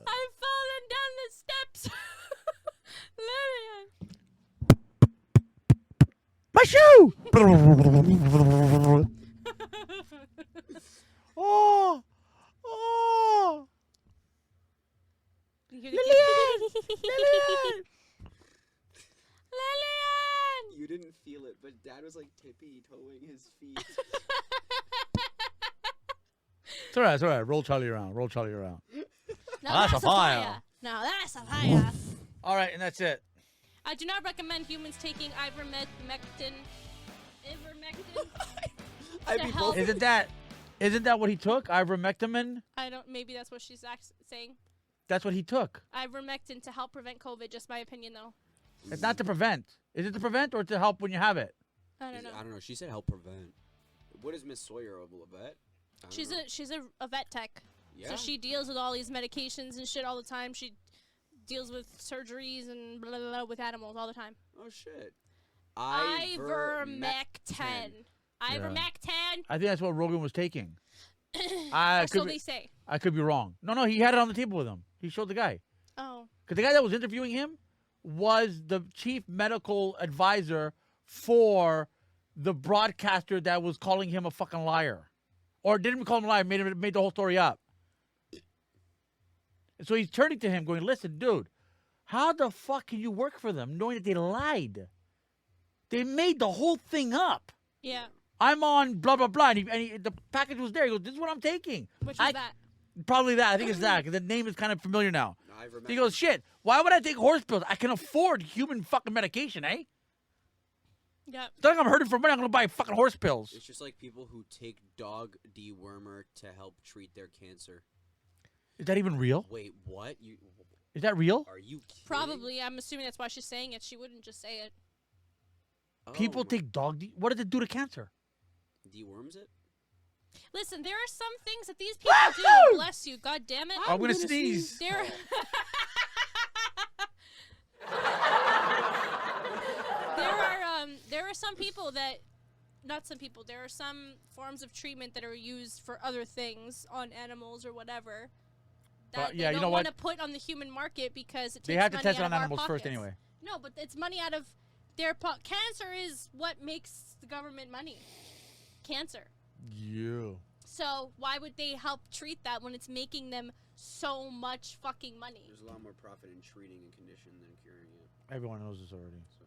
I'm falling down the steps. Lillian. My shoe! Oh! Oh! You hear the Lillian! kid? Lillian! Lillian. You didn't feel it, but Dad was like tippy-toeing his feet. It's alright, it's alright. Roll Charlie around. Roll Charlie around. Now That's a fire. Now that's a fire. Alright, and that's it. I do not recommend humans taking ivermectin. Ivermectin. I'd To be help. both. Isn't that what he took? Ivermectin? I don't. Maybe that's what she's saying. That's what he took. Ivermectin to help prevent COVID. Just my opinion, though. It's not to prevent. Is it to prevent or to help when you have it? I don't know. I don't know. She said help prevent. What is Miss Sawyer a vet? I don't know. She's a vet tech. Yeah. So she deals with all these medications and shit all the time. She deals with surgeries and blah, blah, blah with animals all the time. Oh shit. Ivermectin. Ivermectin. I think that's what Rogan was taking. So they say. I could be wrong. No, he had it on the table with him. He showed the guy. Oh. Because the guy that was interviewing him was the chief medical advisor for the broadcaster that was calling him a fucking liar. Or didn't call him a liar, made the whole story up. And so he's turning to him going, listen, dude, how the fuck can you work for them knowing that they lied? They made the whole thing up. Yeah. I'm on blah, blah, blah. And the package was there. He goes, this is what I'm taking. Which is that? Probably that. I think it's that. 'Cause the name is kind of familiar now. Ivermectin. He goes, shit, why would I take horse pills? I can afford human fucking medication, eh? Yep. It's not like I'm hurting for money. I'm going to buy fucking horse pills. It's just like people who take dog dewormer to help treat their cancer. Is that even real? Wait, what? Is that real? Are you kidding? Probably. I'm assuming that's why she's saying it. She wouldn't just say it. Oh People my- take what does it do to cancer? deworms it? Listen, there are some things that these people do. Bless you. God damn it. I'm going to sneeze. There. There are some people that, not some people. There are some forms of treatment that are used for other things on animals or whatever. That yeah, they you don't know want what? to put on the human market because it takes They have to money test it out on of our animals first pockets. anyway. No, but it's money out of their cancer is what makes the government money. Cancer. Yeah. So why would they help treat that when it's making them so much fucking money? There's a lot more profit in treating a condition than curing it. Everyone knows this already. So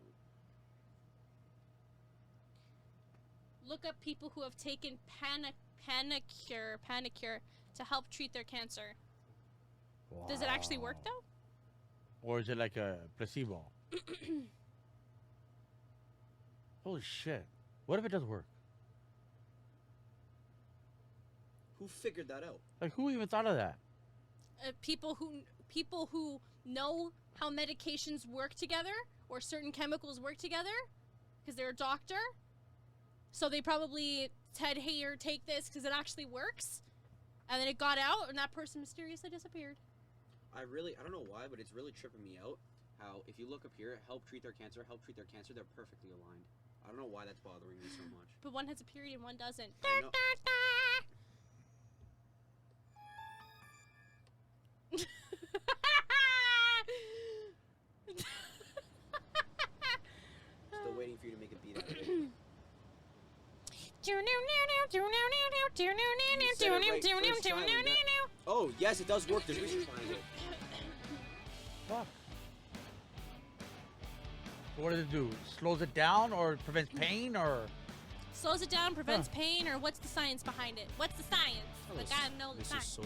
Look up people who have taken Panacur to help treat their cancer. Does it actually work though? Or is it like a placebo? Holy shit. What if it does work? who figured that out? Like, who even thought of that? People who know how medications work together or certain chemicals work together because they're a doctor. So they probably said, hey, here, take this because it actually works. And then it got out and that person mysteriously disappeared. I don't know why, but it's really tripping me out how if you look up here, help treat their cancer, they're perfectly aligned. I don't know why that's bothering me so much. But one has a period and one doesn't. I know. Still waiting for you to make a beat out of it. Oh, yes, it does work. There's music behind it. Fuck. What does it do? Slows it down or prevents pain or? Slows it down, prevents pain, or what's the science behind it? What's the science? Hello, Like, I know the Mrs. science. Sawyer.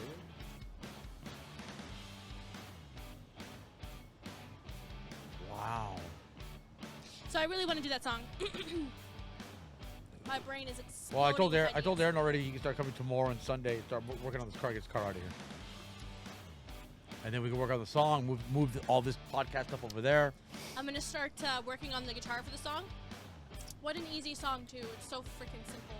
Wow. So I really want to do that song. My brain is exploding. Well, I told with Aaron ideas. already he can start coming tomorrow and Sunday. Start working on this car, get his car out of here, and then we can work on the song. Move all this podcast stuff over there. I'm gonna start working on the guitar for the song. What an easy song too. It's so freaking simple.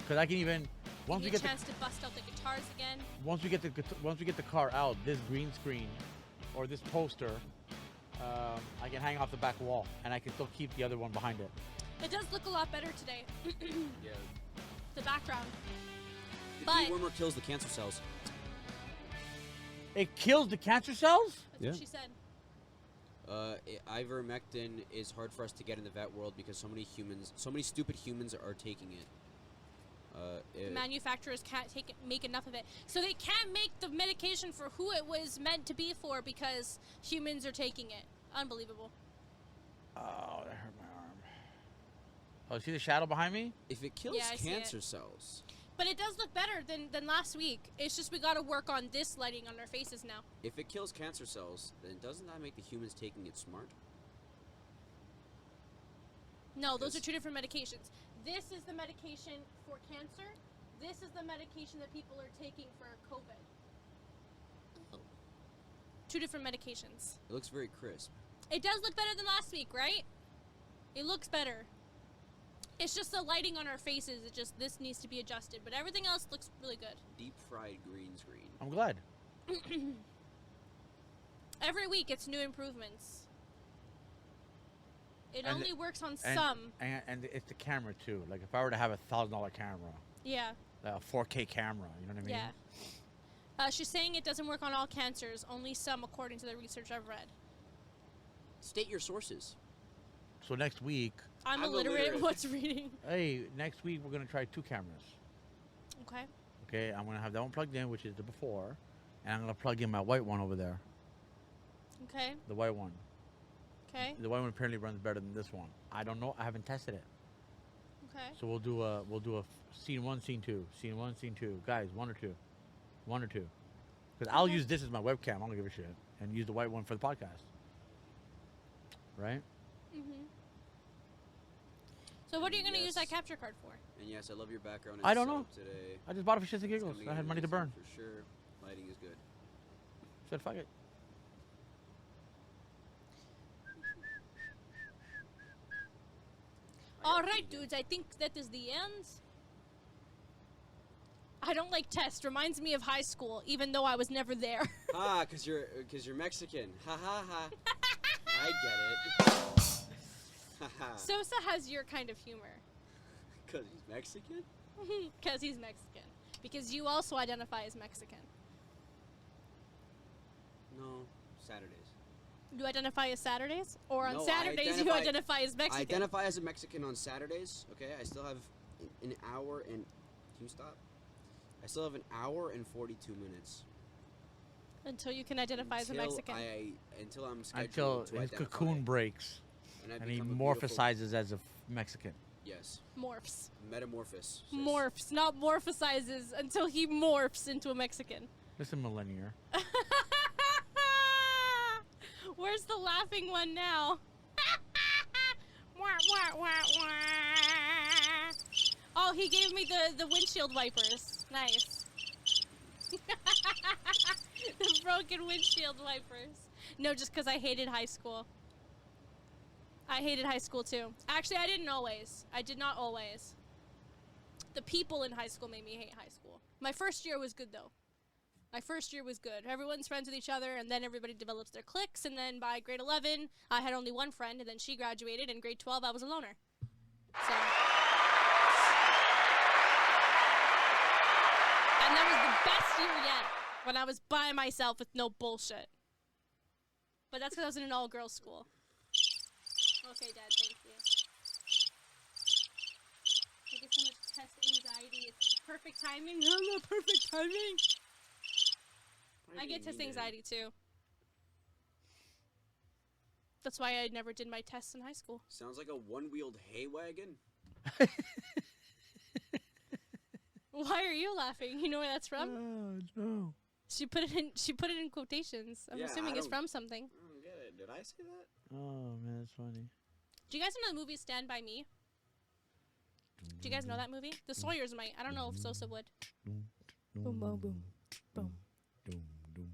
Cause I can even once we Give me get a chance to bust out the guitars again. once we get the car out, this green screen or this poster, I can hang off the back wall, and I can still keep the other one behind it. It does look a lot better today. Yeah. The background. The But- dewormer kills the cancer cells. It kills the cancer cells. That's Yeah. what she said. Ivermectin is hard for us to get in the vet world because so many stupid humans are taking it. Manufacturers can't make enough of it. So they can't make the medication for who it was meant to be for because humans are taking it. Unbelievable. Oh, that hurt my arm. Oh, see the shadow behind me? If it kills Yeah, I see cancer it. cells, But it does look better than last week. It's just we got to work on this lighting on our faces now. if it kills cancer cells, then doesn't that make the humans taking it smart? No, those are Yes. 2 different medications. This is the medication for cancer. This is the medication that people are taking for COVID. 2 different medications. It looks very crisp. It does look better than last week, right? It looks better. It's just the lighting on our faces. This needs to be adjusted, but everything else looks really good. Deep fried green screen. I'm glad. Every week, it's new improvements. It And only works on And, some. and it's the camera too. Like if I were to have $1,000 camera, Yeah, a 4K camera, you know what I mean? yeah. She's saying it doesn't work on all cancers, only some, according to the research I've read. State your sources. So next week, I'm I'm illiterate. illiterate. What's reading? hey, next week we're gonna try 2 cameras. Okay. Okay, I'm gonna have that one plugged in, which is the before, and I'm gonna plug in my white one over there. Okay. The white one. Okay. The white one apparently runs better than this one. I don't know. I haven't tested it. Okay. So we'll do a scene 1, scene 2, scene 1, scene 2. Guys, 1 or 2, 1 or 2. Because I'll Okay. use this as my webcam. I don't give a shit, and use the white one for the podcast. Right? Mhm. So what are you gonna use that Yes. capture card for? And yes, I love your background. I don't know. setup today. I just bought it for shits and It's giggles. coming I had in money to nice burn. For sure. Lighting is good. Said fuck it. All right, dudes. I think that is the end. I don't like test. Reminds me of high school, even though I was never there. Ah, cause you're Mexican. Ha ha ha. I get it. Ha ha. Sosa has your kind of humor. Cause he's Mexican. Because he's Mexican. Because you also identify as Mexican. No, Saturdays. You identify as Saturdays? Or on No, I Saturdays you identify as Mexican? I identify as a Mexican on Saturdays. Okay, I still have an hour and. Can you stop? I still have an hour and 42 minutes. Until you can identify as a Mexican. Until I'm scheduled Until to his identify. cocoon breaks I and he become a beautiful- morphosizes as a Mexican. Yes, Morphs. metamorphosis. sis. Morphs, not morphosizes until he morphs into a Mexican. Listen, millennial. Where's the laughing one now? Wah, wah, wah, wah. Oh, he gave me the windshield wipers. Nice. The broken windshield wipers. No, just because I hated high school. I hated high school too. Actually, I didn't always. I did not always. The people in high school made me hate high school. My first year was good though. My first year was good. Everyone's friends with each other, and then everybody develops their cliques, and then by grade 11, I had only one friend, and then she graduated, and grade 12, I was a loner. So... And that was the best year yet, when I was by myself with no bullshit. But that's because I was in an all-girls school. Okay, Dad, thank you. I get so much test anxiety. It's perfect timing. No, not perfect timing. I get test anxiety too. That's why I never did my tests in high school. Sounds like a one-wheeled hay wagon. Why are you laughing? You know where that's from? Oh, no. She put it in quotations. I'm Yeah, assuming I it's don't- from something. I don't get it. Did I say that? Oh, man, that's funny. Do you guys know the movie Stand By Me? Do you guys know that movie? The Sawyers might. I don't know if Sosa would. Boom, Boom, boom, boom. Boom. Doom, doom,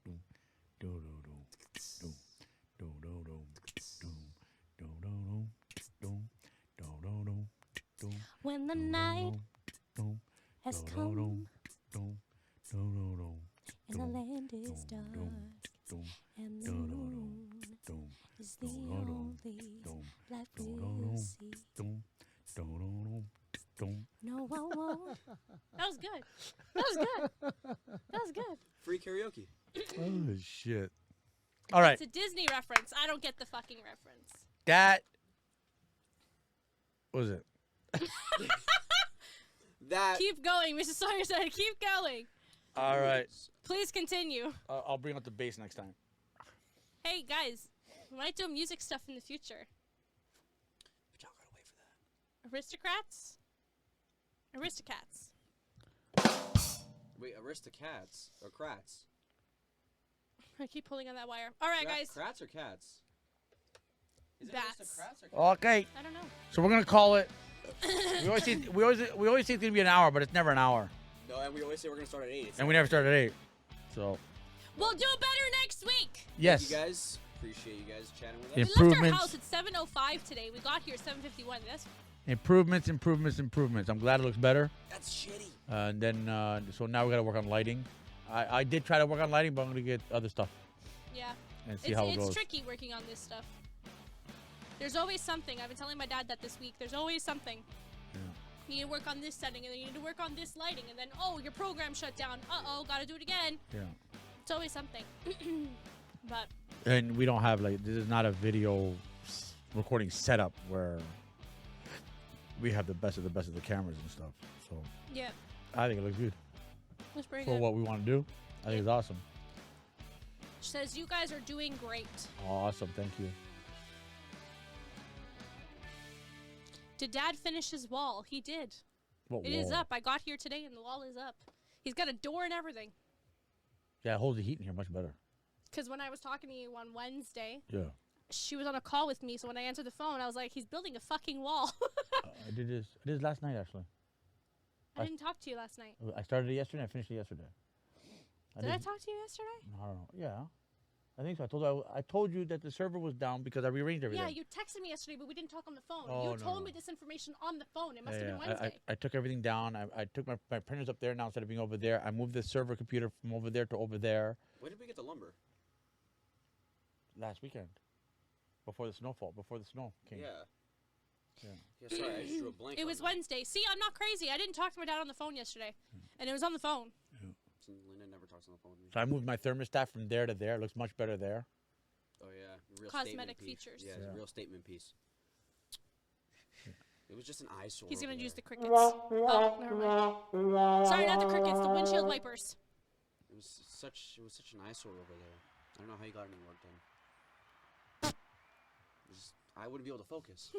doom, do, do, do, doom, do, do, do, doom, do, do, do, doom, do, do, do, doom, When the do, do, night doom, has do, do, come doom, doom, do, do, do, and the doom, land is doom, dark doom, doom, and the do, do, do, moon doom, is the do, do, do, only doom, light do, do, we'll do, see. doom, do, do, do, doom. No, I won't. That was good. That was good. That was good. Free karaoke. Oh, shit. All right. It's a Disney reference. I don't get the fucking reference. That was it. That Keep going, Mrs. Sawyer said. Keep going. All right. Please continue. I'll bring up the bass next time. Hey, guys. We might do music stuff in the future. But y'all gotta wait for that. Aristocrats? Aristocats. Wait, Aristocats or Krats? I keep pulling on that wire. All right, guys. Krats or cats? Is it Bats. Aristocrats or cats? Okay, I don't know. so we're gonna call it. We always think it's gonna be an hour, but it's never an hour, No, and we always say we're gonna start at 8. and we never start at 8. So We'll do better next week. yes, Thank you guys. Appreciate you guys chatting with us. Yeah. We left our Improvements. house at 7:05 today. We got here at 7:51. That's improvements. I'm glad it looks better. That's shitty. And then so now we gotta work on lighting. I did try to work on lighting, but I'm gonna get other stuff yeah. and see how it It's goes. tricky working on this stuff. There's always something. I've been telling my dad that this week. There's always something. Yeah. You need to work on this setting, and then you need to work on this lighting, and then oh, your program shut down. Uh-oh, gotta do it again. Yeah. It's always something. But And we don't have this is not a video recording setup where we have the best of the cameras and stuff. So yeah, I think it looks good it's pretty for good. what we want to do. I think it's awesome. She says you guys are doing great. Awesome, thank you. Did Dad finish his wall? He did. What It is wall? up. I got here today, and the wall is up. He's got a door and everything. Yeah, it holds the heat in here much better. Because when I was talking to you on Wednesday, Yeah. she was on a call with me, so when I answered the phone, I was like, he's building a fucking wall. I did this last night actually. I didn't talk to you last night. I started it yesterday. I finished it yesterday. Did I talk to you yesterday? I don't know. Yeah, I think so. I told you that the server was down because I rearranged everything. Yeah, you texted me yesterday, but we didn't talk on the phone. Oh, you no, told no. me this information on the phone. It must Yeah, have been yeah. Wednesday. I took everything down. I took my printers up there now instead of being over there. I moved the server computer from over there to over there When did we get the lumber? last weekend. Before the snowfall, before the snow came. Yeah. Yeah. Yeah, sorry, I just drew a blank. It on was that. Wednesday. See, I'm not crazy. I didn't talk to my dad on the phone yesterday, and it was on the phone. See, Linda never talks on the phone with me. So I moved my thermostat from there to there. It looks much better there. Oh yeah, real Cosmetic statement piece. features. Yeah, it's Yeah. a real statement piece. It was just an eyesore. He's gonna over use the there. crickets. Oh, never mind. Sorry, not the crickets. The windshield wipers. It was such an eyesore over there. I don't know how you got any work done. I wouldn't be able to focus.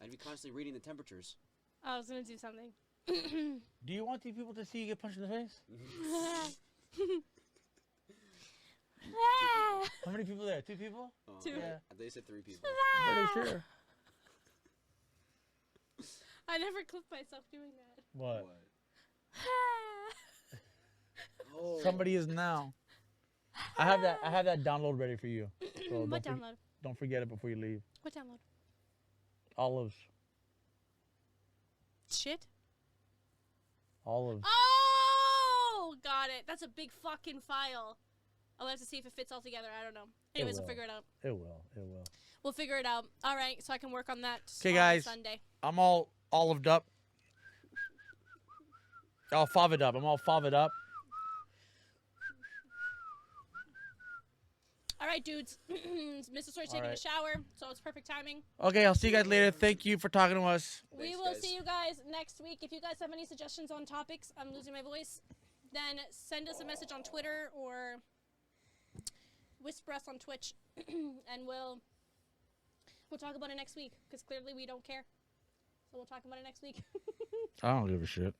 I'd be constantly reading the temperatures. I was gonna do something. Do you want these people to see you get punched in the face? How many people there? 2 people? Oh, Two. Yeah. They said 3 people. I'm pretty sure. I never clipped myself doing that. What? Oh, Somebody is now. I have that download ready for you. So What don't, download? don't forget it before you leave. What download? Olives. Shit. Olives. Oh, got it. That's a big fucking file. I'll have to see if it fits all together. I don't know. Anyways, we'll will. figure it out. It will. It will. We'll figure it out. All right, so I can work on that. 'Kay, on guys. Sunday. I'm all olived up. All favered up. I'm all favered up. All right, dudes. Mr. Story's taking a right. shower, so it's perfect timing. Okay, I'll see you guys later. Thank you for talking to us. We Thanks, will guys. see you guys next week. If you guys have any suggestions on topics, I'm losing my voice, then send us a message on Twitter or whisper us on Twitch, and we'll talk about it next week, because clearly we don't care. So we'll talk about it next week. I don't give a shit.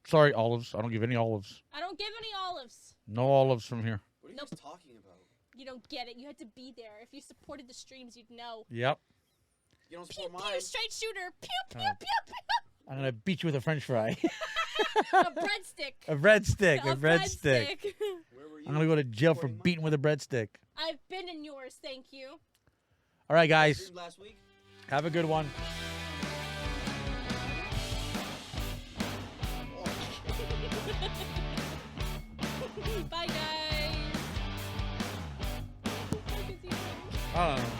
Sorry, olives. I don't give any olives. I don't give any olives. No olives from here. What are you Nope. guys talking about? You don't get it. You had to be there. If you supported the streams, you'd know. Yep. You don't Pew, support pew, mine. straight shooter. Pew, pew, Oh. pew, pew. I'm gonna beat you with a French fry. A breadstick. A breadstick. A breadstick. Where were you? I'm gonna go to jail for supporting mine? beating with a breadstick. I've been in yours, thank you. All right, guys. Streamed last week. Have a good one. Bye, guys. I don't know.